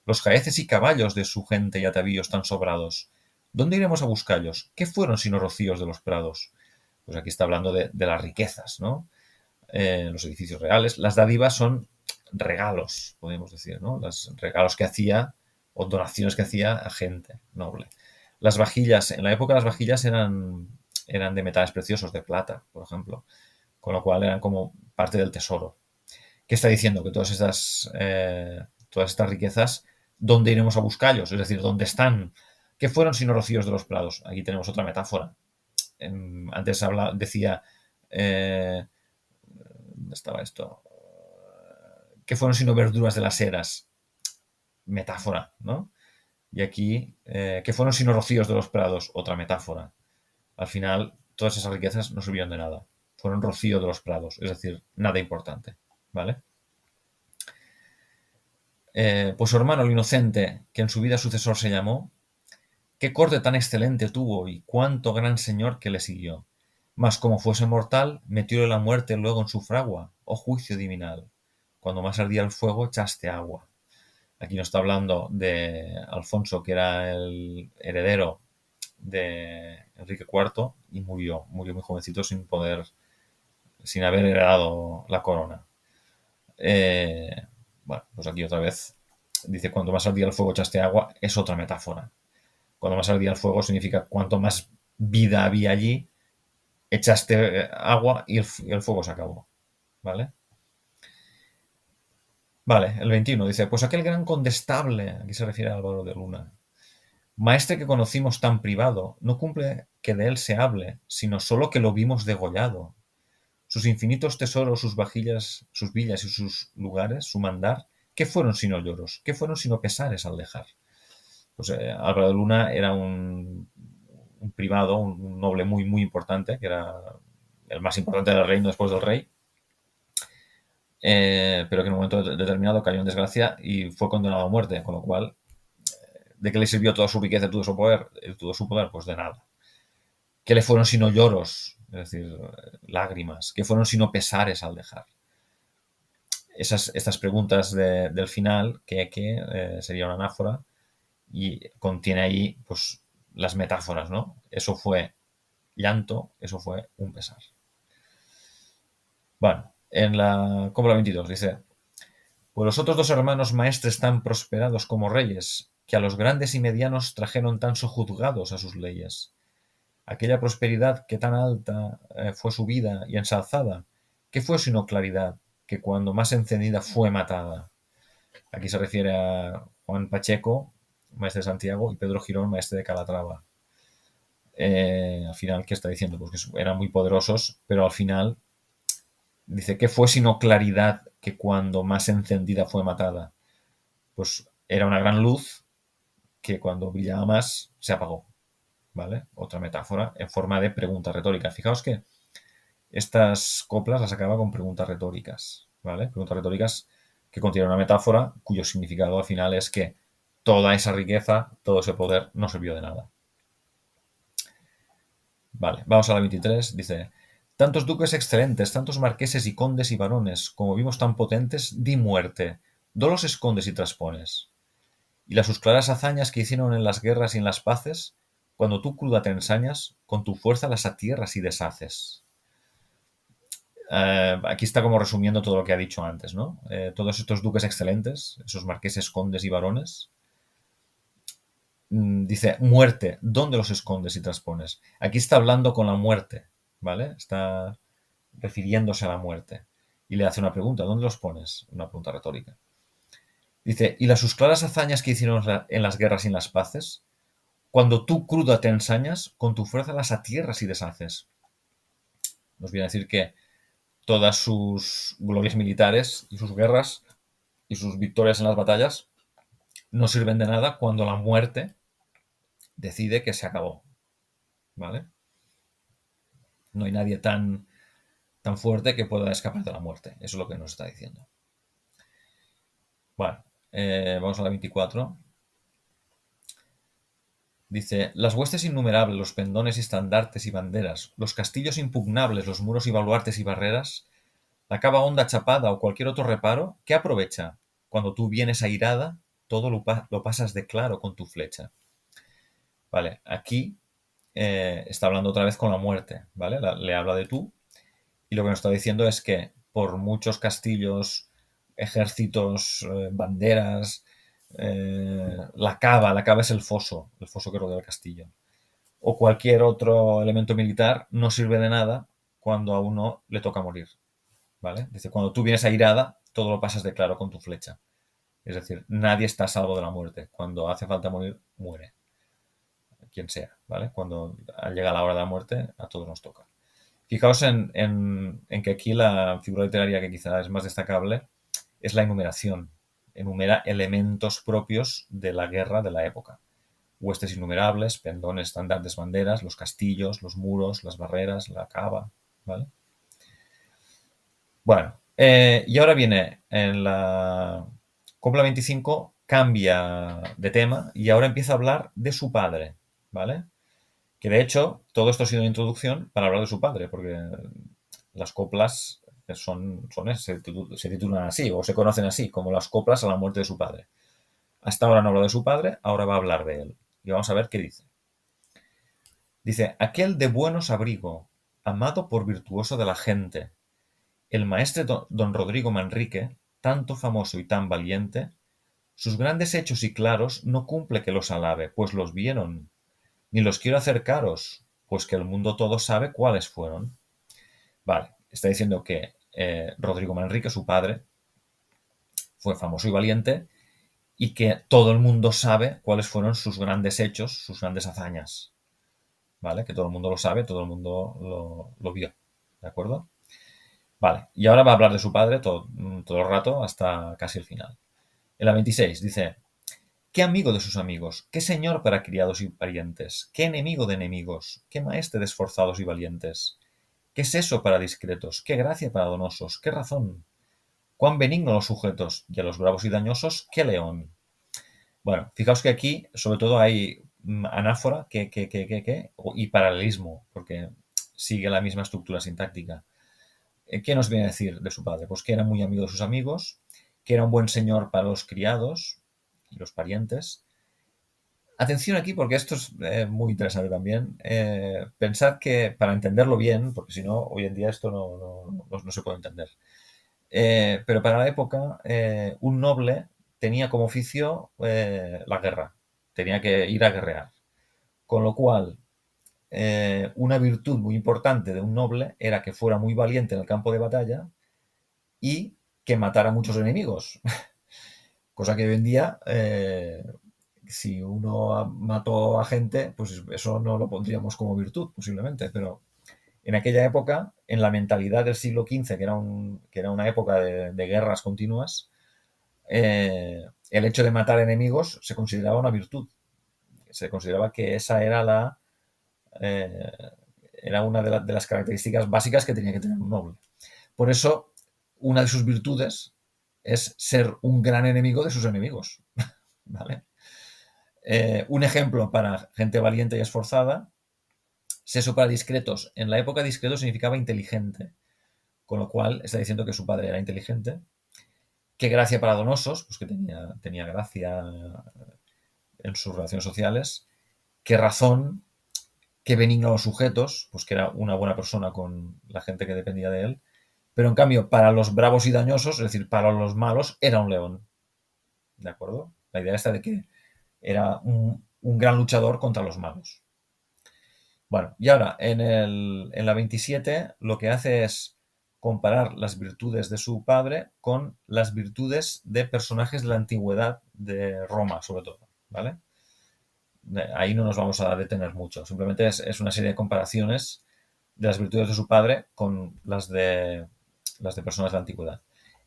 los jaeces y caballos de su gente y atavíos tan sobrados. ¿Dónde iremos a buscarlos? ¿Qué fueron sino rocíos de los prados? Pues aquí está hablando de las riquezas, ¿no? Los edificios reales. Las dádivas son regalos, podemos decir, ¿no? Los regalos que hacía o donaciones que hacía a gente noble. Las vajillas, en la época las vajillas eran de metales preciosos, de plata, por ejemplo, con lo cual eran como parte del tesoro. ¿Qué está diciendo? Que todas estas riquezas, ¿dónde iremos a buscarlos? Es decir, ¿dónde están? ¿Qué fueron sino rocíos de los prados? Aquí tenemos otra metáfora. Antes decía, ¿dónde estaba esto? ¿Qué fueron sino verduras de las eras? Metáfora, ¿no? Y aquí, ¿qué fueron sino rocíos de los prados? Otra metáfora. Al final, todas esas riquezas no sirvieron de nada. Fueron rocío de los prados, es decir, nada importante, ¿vale? Pues su hermano, el inocente, que en su vida sucesor se llamó, qué corte tan excelente tuvo y cuánto gran señor que le siguió. Mas como fuese mortal, metióle la muerte luego en su fragua, oh juicio divinal. Cuando más ardía el fuego, echaste agua. Aquí nos está hablando de Alfonso, que era el heredero de Enrique IV, y murió muy jovencito sin haber heredado la corona. Bueno, pues aquí otra vez dice, cuanto más ardía el fuego echaste agua, es otra metáfora. Cuando más ardía el fuego significa cuanto más vida había allí, echaste agua y el fuego se acabó. ¿Vale? Vale, el 21 dice, pues aquel gran condestable, aquí se refiere a Álvaro de Luna, maestre que conocimos tan privado, no cumple que de él se hable, sino solo que lo vimos degollado. Sus infinitos tesoros, sus vajillas, sus villas y sus lugares, su mandar, ¿qué fueron sino lloros? ¿Qué fueron sino pesares al dejar? Pues Álvaro de Luna era un privado, un noble muy importante, que era el más importante del reino después del rey, pero que en un momento determinado cayó en desgracia y fue condenado a muerte, con lo cual, ¿de qué le sirvió toda su riqueza y todo su poder? Pues de nada. ¿Qué le fueron sino lloros? Es decir, lágrimas. ¿Qué fueron sino pesares al dejar? Estas preguntas del final, que sería una anáfora, y contiene ahí pues las metáforas, ¿no? Eso fue llanto, eso fue un pesar. Bueno, en la cómola 22 dice, pues los otros dos hermanos maestres tan prosperados como reyes, que a los grandes y medianos trajeron tan sojuzgados a sus leyes. Aquella prosperidad que tan alta fue subida y ensalzada, ¿qué fue sino claridad, que cuando más encendida fue matada? Aquí se refiere a Juan Pacheco, maestre de Santiago, y Pedro Girón, maestre de Calatrava. Al final, ¿qué está diciendo? Pues que eran muy poderosos, pero al final dice, ¿qué fue sino claridad que cuando más encendida fue matada? Pues era una gran luz que cuando brillaba más se apagó. ¿Vale? Otra metáfora en forma de pregunta retórica. Fijaos que estas coplas las acaba con preguntas retóricas, ¿vale? Preguntas retóricas que contienen una metáfora cuyo significado al final es que toda esa riqueza, todo ese poder no sirvió de nada. Vale, vamos a la 23. Dice, tantos duques excelentes, tantos marqueses y condes y varones, como vimos tan potentes, di muerte, do los escondes y traspones. Y las sus claras hazañas que hicieron en las guerras y en las paces, cuando tú cruda te ensañas, con tu fuerza las atierras y deshaces. Aquí está como resumiendo todo lo que ha dicho antes, ¿no? Todos estos duques excelentes, esos marqueses, condes y varones, dice, muerte, ¿dónde los escondes y transpones? Aquí está hablando con la muerte, ¿vale? Está refiriéndose a la muerte. Y le hace una pregunta, ¿dónde los pones? Una pregunta retórica. Dice, ¿y las sus claras hazañas que hicieron en las guerras y en las paces? Cuando tú cruda te ensañas, con tu fuerza las atierras y deshaces. Nos viene a decir que todas sus glorias militares y sus guerras y sus victorias en las batallas no sirven de nada cuando la muerte decide que se acabó. ¿Vale? No hay nadie tan fuerte que pueda escapar de la muerte. Eso es lo que nos está diciendo. Bueno, vamos a la 24. Dice, las huestes innumerables, los pendones y estandartes y banderas, los castillos impugnables, los muros y baluartes y barreras, la cava honda chapada o cualquier otro reparo, ¿qué aprovecha? Cuando tú vienes airada, todo lo pasas de claro con tu flecha. Vale, aquí está hablando otra vez con la muerte, ¿vale? Le habla de tú y lo que nos está diciendo es que por muchos castillos, ejércitos, banderas, la cava es el foso que rodea el castillo, o cualquier otro elemento militar no sirve de nada cuando a uno le toca morir, ¿vale? Dice, cuando tú vienes airada, todo lo pasas de claro con tu flecha. Es decir, nadie está a salvo de la muerte. Cuando hace falta morir, muere. Quien sea, ¿vale? Cuando llega la hora de la muerte, a todos nos toca. Fijaos en que aquí la figura literaria que quizá es más destacable es la enumeración. Enumera elementos propios de la guerra de la época. Huestes innumerables, pendones, estandartes, banderas, los castillos, los muros, las barreras, la cava, ¿vale? Bueno, y ahora viene en la copla 25, cambia de tema y ahora empieza a hablar de su padre, ¿vale? Que de hecho, todo esto ha sido una introducción para hablar de su padre, porque las coplas se titulan así o se conocen así, como las coplas a la muerte de su padre. Hasta ahora no habla de su padre, ahora va a hablar de él. Y vamos a ver qué dice. Dice, aquel de buenos abrigo, amado por virtuoso de la gente, el maestre don Rodrigo Manrique, tanto famoso y tan valiente, sus grandes hechos y claros no cumple que los alabe, pues los vieron, ni los quiero hacer caros, pues que el mundo todo sabe cuáles fueron. Vale, está diciendo que Rodrigo Manrique, su padre, fue famoso y valiente y que todo el mundo sabe cuáles fueron sus grandes hechos, sus grandes hazañas. ¿Vale? Que todo el mundo lo sabe, todo el mundo lo vio. ¿De acuerdo? Vale, y ahora va a hablar de su padre todo el rato hasta casi el final. En la 26 dice, qué amigo de sus amigos, qué señor para criados y parientes, qué enemigo de enemigos, qué maestre de esforzados y valientes, qué seso para discretos, qué gracia para donosos, qué razón, cuán benigno los sujetos, y a los bravos y dañosos, qué león. Bueno, fijaos que aquí, sobre todo, hay anáfora y paralelismo, porque sigue la misma estructura sintáctica. ¿Qué nos viene a decir de su padre? Pues que era muy amigo de sus amigos, que era un buen señor para los criados y los parientes. Atención aquí, porque esto es muy interesante también. Pensar que, para entenderlo bien, porque si no, hoy en día esto no se puede entender. Pero para la época, un noble tenía como oficio la guerra, tenía que ir a guerrear. Con lo cual, una virtud muy importante de un noble era que fuera muy valiente en el campo de batalla y que matara a muchos enemigos. Cosa que hoy en día, si uno mató a gente, pues eso no lo pondríamos como virtud, posiblemente, pero en aquella época, en la mentalidad del siglo XV, que era una época de guerras continuas, el hecho de matar enemigos se consideraba una virtud. Se consideraba que esa eh, era una de las características básicas que tenía que tener un noble. Por eso, una de sus virtudes es ser un gran enemigo de sus enemigos. ¿Vale? Un ejemplo para gente valiente y esforzada, seso para discretos. En la época discreto significaba inteligente, con lo cual está diciendo que su padre era inteligente. Qué gracia para donosos, pues que tenía gracia en sus relaciones sociales. Qué razón, qué benigno a los sujetos, pues que era una buena persona con la gente que dependía de él. Pero en cambio, para los bravos y dañosos, es decir, para los malos, era un león. ¿De acuerdo? La idea está de que era un gran luchador contra los malos. Bueno, y ahora en la 27 lo que hace es comparar las virtudes de su padre con las virtudes de personajes de la antigüedad de Roma, sobre todo. ¿Vale? Ahí no nos vamos a detener mucho. Simplemente es una serie de comparaciones de las virtudes de su padre con las de personas de la antigüedad.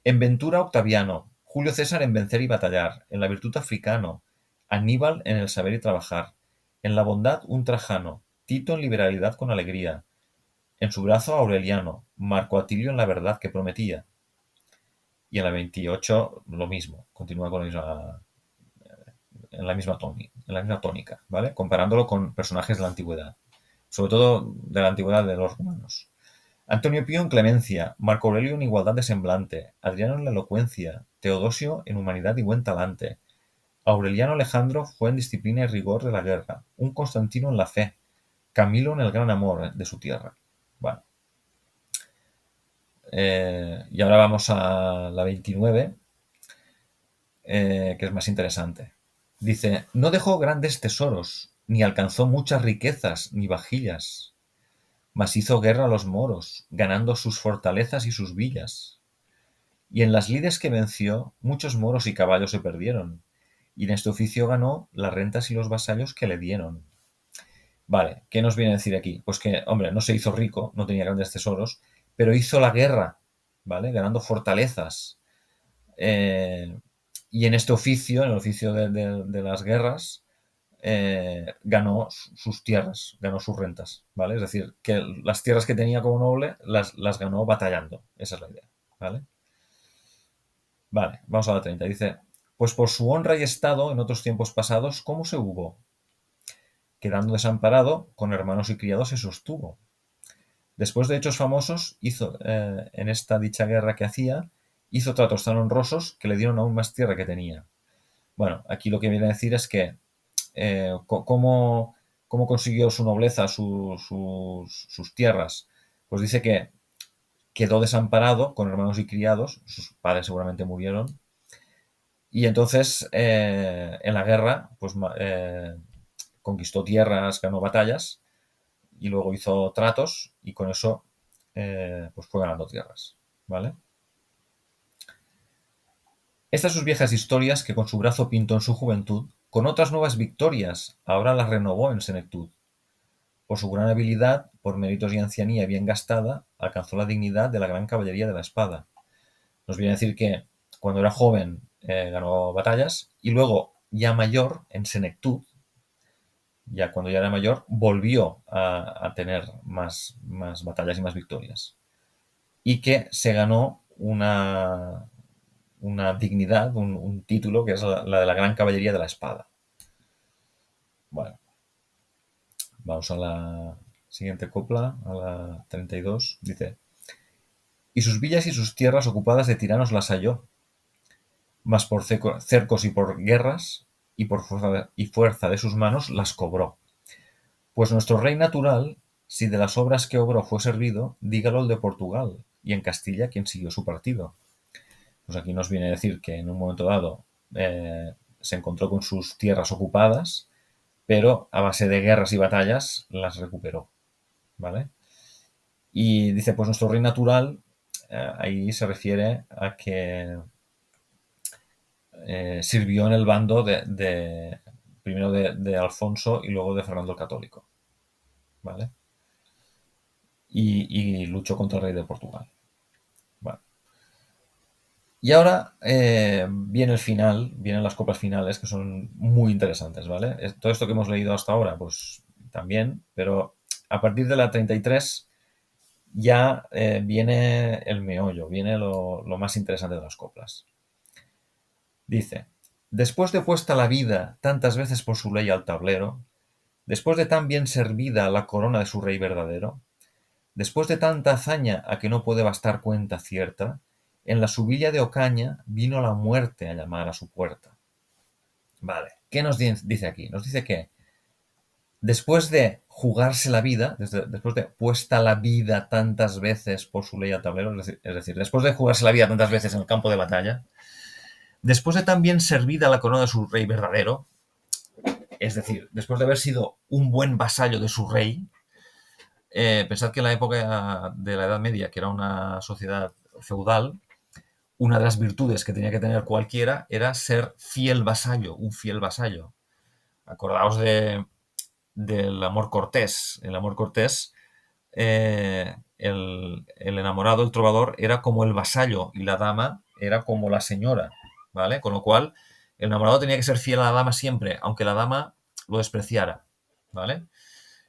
En Ventura, Octaviano. Julio César en vencer y batallar. En la virtud, africano. Aníbal en el saber y trabajar. En la bondad, un Trajano. Tito en liberalidad con alegría. En su brazo, Aureliano. Marco Atilio en la verdad que prometía. Y en la 28 lo mismo. Continúa con en la misma en la misma tónica, ¿vale? Comparándolo con personajes de la antigüedad, sobre todo de la antigüedad de los romanos. Antonio Pío en clemencia, Marco Aurelio en igualdad de semblante, Adriano en la elocuencia, Teodosio en humanidad y buen talante, Aureliano Alejandro fue en disciplina y rigor de la guerra, un Constantino en la fe, Camilo en el gran amor de su tierra. Bueno, y ahora vamos a la 29, que es más interesante. Dice, no dejó grandes tesoros, ni alcanzó muchas riquezas, ni vajillas, mas hizo guerra a los moros, ganando sus fortalezas y sus villas. Y en las lides que venció, muchos moros y caballos se perdieron, y en este oficio ganó las rentas y los vasallos que le dieron. Vale, ¿qué nos viene a decir aquí? Pues que, hombre, no se hizo rico, no tenía grandes tesoros, pero hizo la guerra, ¿vale? Ganando fortalezas. Eh, y en este oficio, en el oficio de las guerras, ganó sus tierras, ganó sus rentas, ¿vale? Es decir, que las tierras que tenía como noble las ganó batallando. Esa es la idea, ¿vale? Vale, vamos a la 30. Dice, pues por su honra y estado en otros tiempos pasados, ¿cómo se hubo? Quedando desamparado, con hermanos y criados se sostuvo. Después de hechos famosos, hizo, en esta dicha guerra que hacía, hizo tratos tan honrosos que le dieron aún más tierra que tenía. Bueno, aquí lo que viene a decir es que cómo consiguió su nobleza, sus tierras. Pues dice que quedó desamparado con hermanos y criados, sus padres seguramente murieron, y entonces en la guerra pues conquistó tierras, ganó batallas, y luego hizo tratos, y con eso pues fue ganando tierras, ¿vale? Estas sus viejas historias que con su brazo pintó en su juventud, con otras nuevas victorias, ahora las renovó en senectud. Por su gran habilidad, por méritos y ancianía bien gastada, alcanzó la dignidad de la gran caballería de la espada. Nos viene a decir que cuando era joven ganó batallas y luego, ya mayor, en senectud, ya cuando ya era mayor, volvió a tener más batallas y más victorias. Y que se ganó una dignidad, un título que es la de la gran caballería de la espada. Bueno, vamos a la siguiente copla, a la 32. Dice, y sus villas y sus tierras ocupadas de tiranos las halló, mas por cercos y por guerras y por fuerza de sus manos las cobró. Pues nuestro rey natural, si de las obras que obró fue servido, dígalo el de Portugal, y en Castilla quien siguió su partido. Pues aquí nos viene a decir que en un momento dado se encontró con sus tierras ocupadas, pero a base de guerras y batallas las recuperó, ¿vale? Y dice, pues nuestro rey natural, ahí se refiere a que sirvió en el bando primero de Alfonso y luego de Fernando el Católico, ¿vale? Y luchó contra el rey de Portugal. Bueno. Y ahora viene el final, vienen las copas finales que son muy interesantes, ¿vale? Todo esto que hemos leído hasta ahora, pues también, pero a partir de la 33 ya viene el meollo, viene lo más interesante de las coplas. Dice, después de puesta la vida tantas veces por su ley al tablero, después de tan bien servida la corona de su rey verdadero, después de tanta hazaña a que no puede bastar cuenta cierta, en la su villa de Ocaña vino la muerte a llamar a su puerta. Vale, ¿qué nos dice aquí? Nos dice que después de jugarse la vida, después de puesta la vida tantas veces por su ley al tablero, es decir, después de jugarse la vida tantas veces en el campo de batalla, después de tan bien servida la corona de su rey verdadero, es decir, después de haber sido un buen vasallo de su rey, pensad que en la época de la Edad Media, que era una sociedad feudal, una de las virtudes que tenía que tener cualquiera era ser fiel vasallo, un fiel vasallo. Acordaos del amor cortés. El amor cortés, el enamorado, el trovador, era como el vasallo y la dama era como la señora, ¿vale? Con lo cual, el enamorado tenía que ser fiel a la dama siempre, aunque la dama lo despreciara, ¿vale?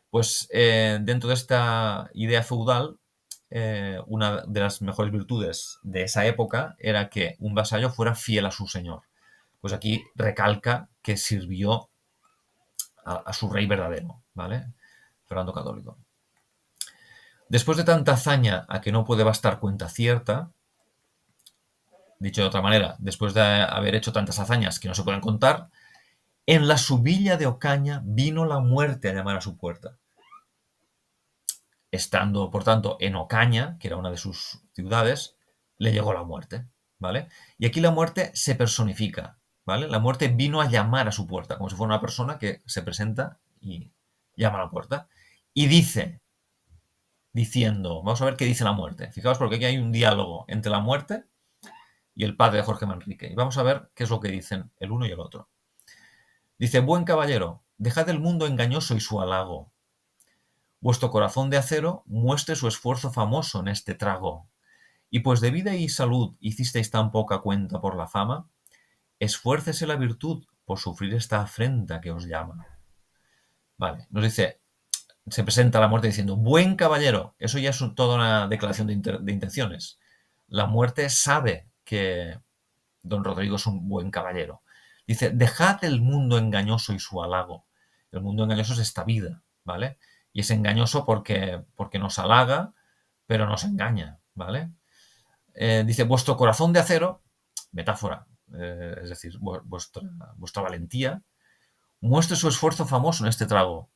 Pues dentro de esta idea feudal, una de las mejores virtudes de esa época era que un vasallo fuera fiel a su señor. Pues aquí recalca que sirvió a su rey verdadero, ¿vale? Fernando Católico. Después de tanta hazaña a que no puede bastar cuenta cierta, dicho de otra manera, después de haber hecho tantas hazañas que no se pueden contar, en la subilla de Ocaña vino la muerte a llamar a su puerta. Estando, por tanto, en Ocaña, que era una de sus ciudades, le llegó la muerte, ¿vale? Y aquí la muerte se personifica, ¿vale? La muerte vino a llamar a su puerta, como si fuera una persona que se presenta y llama a la puerta. Y dice, diciendo, vamos a ver qué dice la muerte. Fijaos porque aquí hay un diálogo entre la muerte y el padre de Jorge Manrique. Y vamos a ver qué es lo que dicen el uno y el otro. Dice, buen caballero, dejad el mundo engañoso y su halago. Vuestro corazón de acero muestre su esfuerzo famoso en este trago. Y pues de vida y salud hicisteis tan poca cuenta por la fama, esfuércese la virtud por sufrir esta afrenta que os llama. Vale, nos dice, se presenta la muerte diciendo, buen caballero. Eso ya es toda una declaración de intenciones. La muerte sabe que don Rodrigo es un buen caballero. Dice, dejad el mundo engañoso y su halago. El mundo engañoso es esta vida, ¿vale? Y es engañoso porque nos halaga, pero nos engaña, ¿vale? Dice, vuestro corazón de acero, metáfora, es decir, vuestra valentía, muestre su esfuerzo famoso en este trago.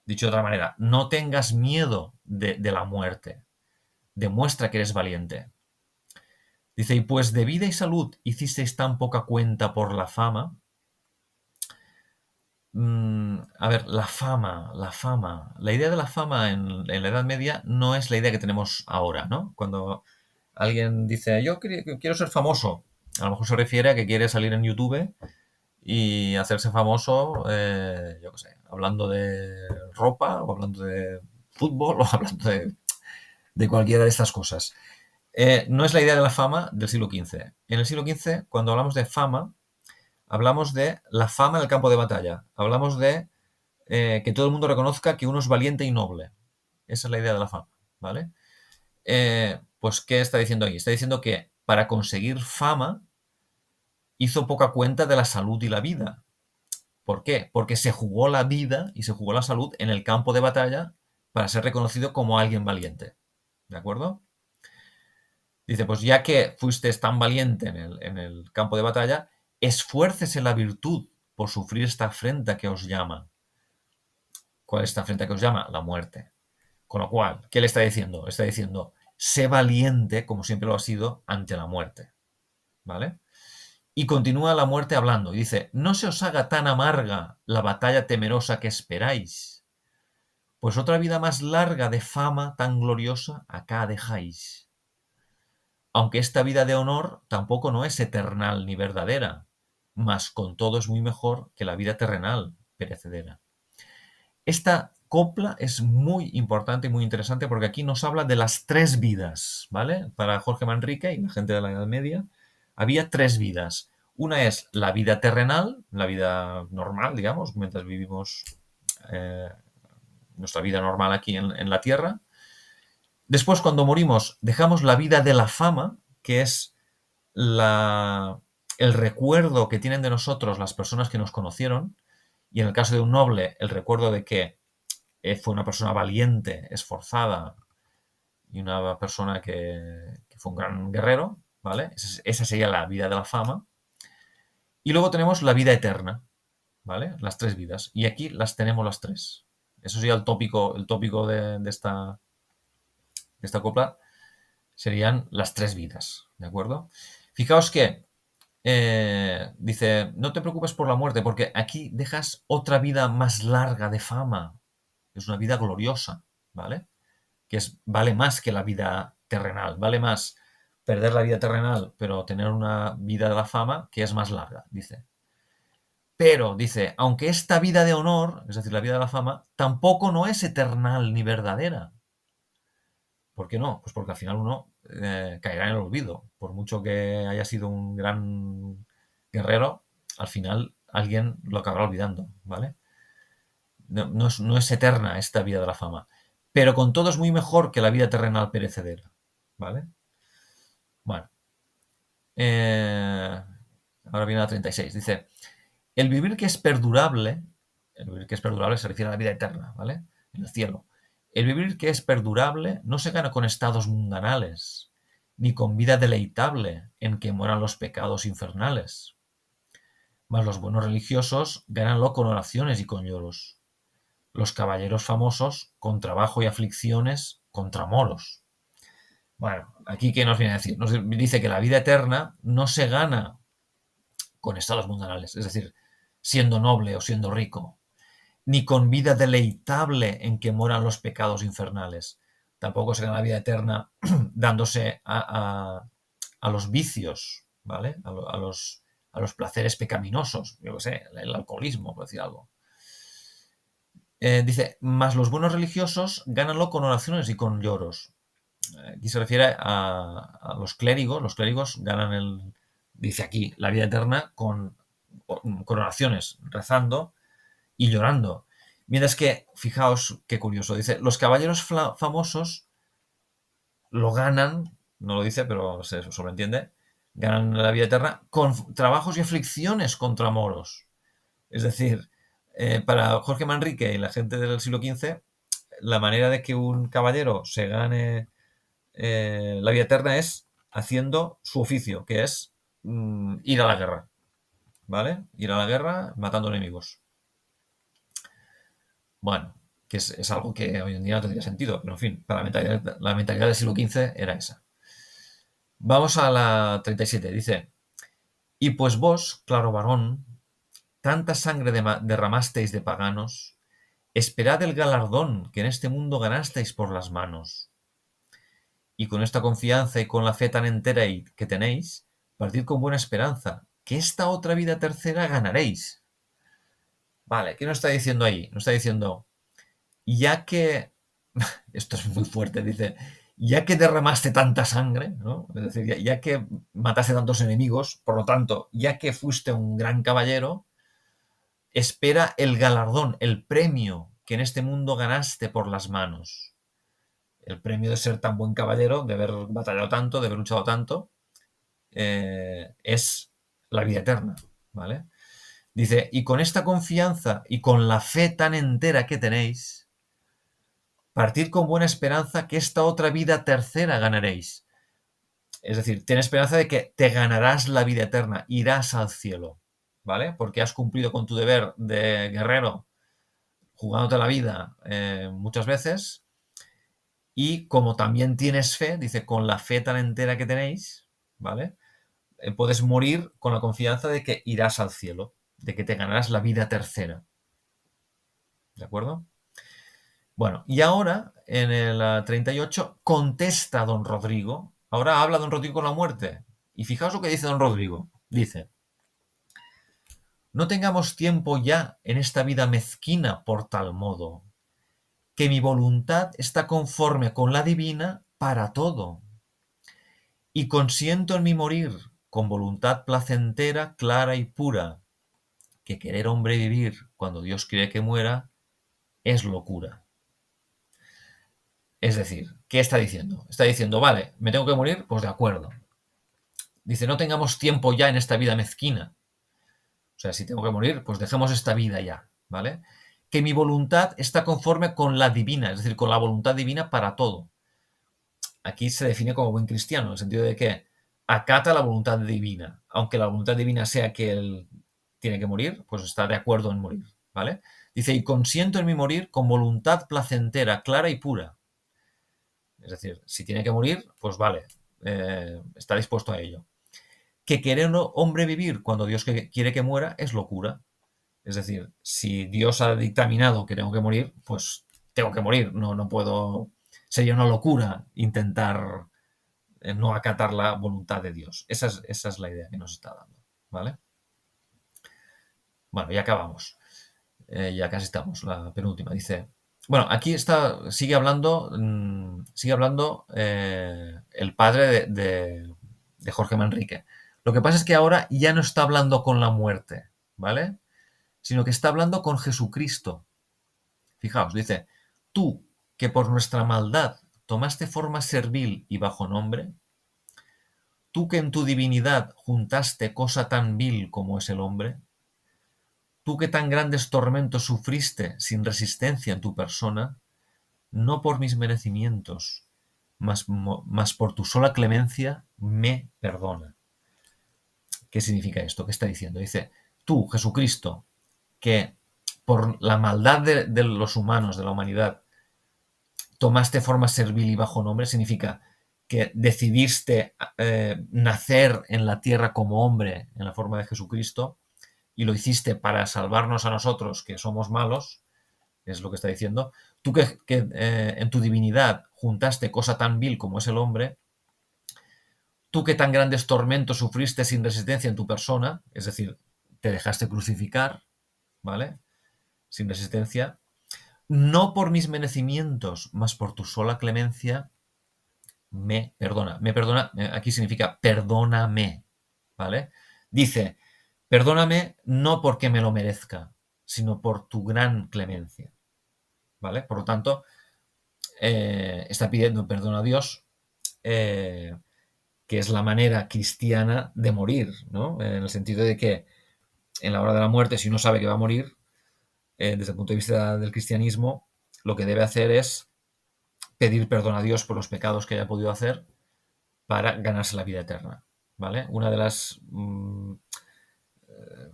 Dicho de otra manera, no tengas miedo de la muerte. Demuestra que eres valiente. Dice, y pues de vida y salud hicisteis tan poca cuenta por la fama. A ver, la fama. La idea de la fama en la Edad Media no es la idea que tenemos ahora, ¿no? Cuando alguien dice, yo quiero ser famoso, a lo mejor se refiere a que quiere salir en YouTube y hacerse famoso, yo qué sé, hablando de ropa o hablando de fútbol o hablando de cualquiera de estas cosas. No es la idea de la fama del siglo XV. En el siglo XV, cuando hablamos de fama, hablamos de la fama en el campo de batalla. Hablamos de que todo el mundo reconozca que uno es valiente y noble. Esa es la idea de la fama, ¿vale? Pues, ¿qué está diciendo aquí? Está diciendo que para conseguir fama hizo poca cuenta de la salud y la vida. ¿Por qué? Porque se jugó la vida y se jugó la salud en el campo de batalla para ser reconocido como alguien valiente. ¿De acuerdo? Dice, pues ya que fuiste tan valiente en el campo de batalla, esfuércese la virtud por sufrir esta afrenta que os llama. ¿Cuál es esta afrenta que os llama? La muerte. Con lo cual, ¿qué le está diciendo? Está diciendo, sé valiente, como siempre lo ha sido, ante la muerte. ¿Vale? Y continúa la muerte hablando. Y dice, no se os haga tan amarga la batalla temerosa que esperáis, pues otra vida más larga de fama tan gloriosa acá dejáis. Aunque esta vida de honor tampoco no es eternal ni verdadera, mas con todo es muy mejor que la vida terrenal, perecedera. Esta copla es muy importante y muy interesante porque aquí nos habla de las tres vidas, ¿vale? Para Jorge Manrique y la gente de la Edad Media, había tres vidas. Una es la vida terrenal, la vida normal, digamos, mientras vivimos nuestra vida normal aquí en la Tierra. Después, cuando morimos, dejamos la vida de la fama, que es el recuerdo que tienen de nosotros las personas que nos conocieron, y en el caso de un noble, el recuerdo de que fue una persona valiente, esforzada y una persona que fue un gran guerrero, ¿vale? Esa sería la vida de la fama. Y luego tenemos la vida eterna, ¿vale? Las tres vidas. Y aquí las tenemos las tres. Eso sería el tópico de esta copla serían las tres vidas, ¿de acuerdo? Fijaos que dice, no te preocupes por la muerte, porque aquí dejas otra vida más larga de fama. Es una vida gloriosa, ¿vale? Vale más que la vida terrenal, vale más perder la vida terrenal, pero tener una vida de la fama que es más larga, dice. Pero, dice, aunque esta vida de honor, es decir, la vida de la fama, tampoco no es eternal ni verdadera. ¿Por qué no? Pues porque al final uno caerá en el olvido. Por mucho que haya sido un gran guerrero, al final alguien lo acabará olvidando, ¿vale? No es eterna esta vida de la fama. Pero con todo es muy mejor que la vida terrenal perecedera, ¿vale? Bueno. Ahora viene la 36. Dice, el vivir que es perdurable, El vivir que es perdurable se refiere a la vida eterna, ¿vale? En el cielo. El vivir que es perdurable no se gana con estados mundanales, ni con vida deleitable en que mueran los pecados infernales. Mas los buenos religiosos gánanlo con oraciones y con lloros. Los caballeros famosos con trabajo y aflicciones contra moros. Bueno, aquí ¿qué nos viene a decir? Nos dice que la vida eterna no se gana con estados mundanales, es decir, siendo noble o siendo rico, ni con vida deleitable en que moran los pecados infernales. Tampoco se gana la vida eterna dándose a los vicios, ¿vale? A los placeres pecaminosos, yo qué sé, el alcoholismo, por decir algo. Dice, más los buenos religiosos gánanlo con oraciones y con lloros. Aquí se refiere a los clérigos. Los clérigos ganan dice aquí, la vida eterna con oraciones, rezando y llorando. Mientras que, fijaos qué curioso, dice, los caballeros famosos lo ganan, no lo dice, pero se sobreentiende, ganan la vida eterna con trabajos y aflicciones contra moros. Es decir, para Jorge Manrique y la gente del siglo XV, la manera de que un caballero se gane la vida eterna es haciendo su oficio, que es ir a la guerra, ¿vale? Ir a la guerra matando enemigos. Bueno, que es algo que hoy en día no tendría sentido, pero en fin, para la mentalidad del siglo XV era esa. Vamos a la 37, dice, y pues vos, claro varón, tanta sangre derramasteis de paganos, esperad el galardón que en este mundo ganasteis por las manos. Y con esta confianza y con la fe tan entera que tenéis, partid con buena esperanza, que esta otra vida tercera ganaréis. Vale, ¿qué nos está diciendo ahí? Nos está diciendo, ya que, esto es muy fuerte, dice, ya que derramaste tanta sangre, ¿no? Es decir, ya que mataste tantos enemigos, por lo tanto, ya que fuiste un gran caballero, espera el galardón, el premio que en este mundo ganaste por las manos. El premio de ser tan buen caballero, de haber batallado tanto, de haber luchado tanto, es la vida eterna, ¿vale? Dice, y con esta confianza y con la fe tan entera que tenéis, partid con buena esperanza que esta otra vida tercera ganaréis. Es decir, ten esperanza de que te ganarás la vida eterna, irás al cielo, ¿vale? Porque has cumplido con tu deber de guerrero, jugándote la vida muchas veces, y como también tienes fe, dice, con la fe tan entera que tenéis, ¿vale? Puedes morir con la confianza de que irás al cielo, de que te ganarás la vida tercera. ¿De acuerdo? Bueno, y ahora, en el 38, contesta don Rodrigo. Ahora habla don Rodrigo con la muerte. Y fijaos lo que dice don Rodrigo. Dice, no tengamos tiempo ya en esta vida mezquina por tal modo, que mi voluntad está conforme con la divina para todo. Y consiento en mi morir con voluntad placentera, clara y pura, que querer hombre vivir cuando Dios quiere que muera es locura. Es decir, ¿qué está diciendo? Está diciendo, vale, ¿me tengo que morir? Pues de acuerdo. Dice, no tengamos tiempo ya en esta vida mezquina. O sea, si tengo que morir, pues dejemos esta vida ya, ¿vale? Que mi voluntad está conforme con la divina, es decir, con la voluntad divina para todo. Aquí se define como buen cristiano, en el sentido de que acata la voluntad divina. Aunque la voluntad divina sea que él tiene que morir, pues está de acuerdo en morir, ¿vale? Dice, y consiento en mi morir con voluntad placentera, clara y pura. Es decir, si tiene que morir, pues vale, está dispuesto a ello. Que querer un hombre vivir cuando Dios quiere que muera es locura. Es decir, si Dios ha dictaminado que tengo que morir, pues tengo que morir. No puedo. Sería una locura intentar no acatar la voluntad de Dios. Esa es la idea que nos está dando. ¿Vale? Bueno, ya acabamos. Ya casi estamos. La penúltima. Dice. Bueno, aquí sigue hablando el padre de Jorge Manrique. Lo que pasa es que ahora ya no está hablando con la muerte, ¿vale? Sino que está hablando con Jesucristo. Fijaos, dice, tú que por nuestra maldad tomaste forma servil y bajo nombre, tú que en tu divinidad juntaste cosa tan vil como es el hombre, tú que tan grandes tormentos sufriste sin resistencia en tu persona, no por mis merecimientos, mas por tu sola clemencia, me perdona. ¿Qué significa esto? ¿Qué está diciendo? Dice, tú, Jesucristo, que por la maldad de los humanos, de la humanidad, tomaste forma servil y bajo nombre, significa que decidiste nacer en la tierra como hombre en la forma de Jesucristo y lo hiciste para salvarnos a nosotros que somos malos, es lo que está diciendo. Tú que en tu divinidad juntaste cosa tan vil como es el hombre, tú que tan grandes tormentos sufriste sin resistencia en tu persona, es decir, te dejaste crucificar, ¿vale? Sin resistencia, no por mis merecimientos, mas por tu sola clemencia, me perdona. Me perdona, aquí significa perdóname, ¿vale? Dice, perdóname no porque me lo merezca, sino por tu gran clemencia, ¿vale? Por lo tanto, está pidiendo perdón a Dios, que es la manera cristiana de morir, ¿no? En el sentido de que en la hora de la muerte, si uno sabe que va a morir, desde el punto de vista del cristianismo, lo que debe hacer es pedir perdón a Dios por los pecados que haya podido hacer para ganarse la vida eterna, ¿vale? Una de las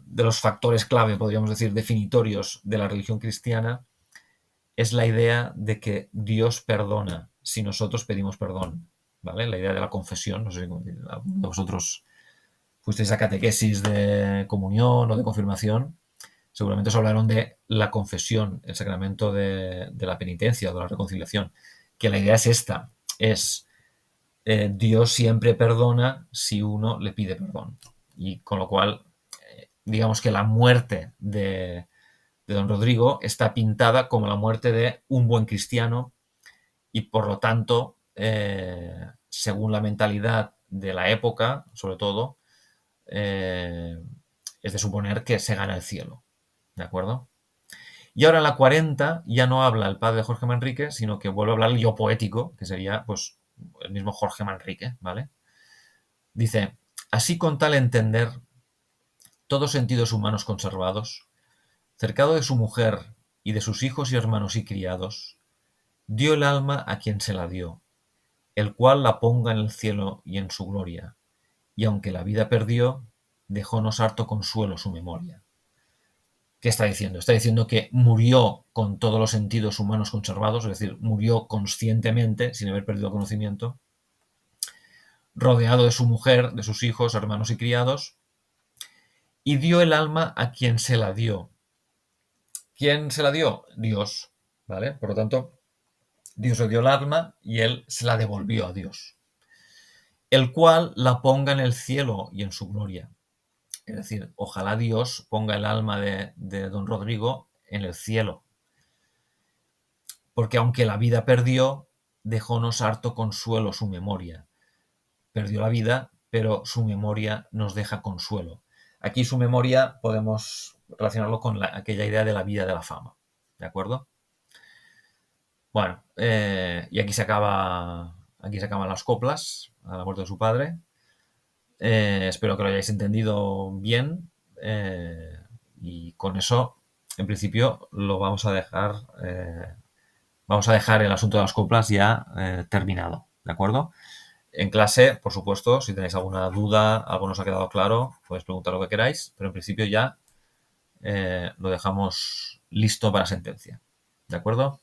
de los factores clave, podríamos decir, definitorios de la religión cristiana es la idea de que Dios perdona si nosotros pedimos perdón, ¿vale? La idea de la confesión, no sé si vosotros fuisteis a catequesis de comunión o de confirmación, seguramente os hablaron de la confesión, el sacramento de la penitencia o de la reconciliación, que la idea es esta, es Dios siempre perdona si uno le pide perdón. Y con lo cual, digamos que la muerte de don Rodrigo está pintada como la muerte de un buen cristiano y por lo tanto, según la mentalidad de la época, sobre todo, es de suponer que se gana el cielo, ¿de acuerdo? Y ahora en la 40 ya no habla el padre de Jorge Manrique, sino que vuelve a hablar el yo poético, que sería pues el mismo Jorge Manrique, ¿vale? Dice, así con tal entender, todos sentidos humanos conservados, cercado de su mujer y de sus hijos y hermanos y criados, dio el alma a quien se la dio, el cual la ponga en el cielo y en su gloria, y aunque la vida perdió, dejónos harto consuelo su memoria. ¿Qué está diciendo? Está diciendo que murió con todos los sentidos humanos conservados, es decir, murió conscientemente, sin haber perdido conocimiento, rodeado de su mujer, de sus hijos, hermanos y criados, y dio el alma a quien se la dio. ¿Quién se la dio? Dios, ¿vale? Por lo tanto, Dios le dio el alma y él se la devolvió a Dios, el cual la ponga en el cielo y en su gloria. Es decir, ojalá Dios ponga el alma de don Rodrigo en el cielo, porque aunque la vida perdió, dejónos harto consuelo su memoria. Perdió la vida, pero su memoria nos deja consuelo. Aquí su memoria podemos relacionarlo con aquella idea de la vida de la fama, ¿de acuerdo? Bueno, y aquí se acaban las coplas a la muerte de su padre. Espero que lo hayáis entendido bien, y con eso, en principio, lo vamos a dejar. Vamos a dejar el asunto de las coplas ya terminado, ¿de acuerdo? En clase, por supuesto, si tenéis alguna duda, algo no os ha quedado claro, podéis preguntar lo que queráis, pero en principio ya lo dejamos listo para sentencia, ¿de acuerdo?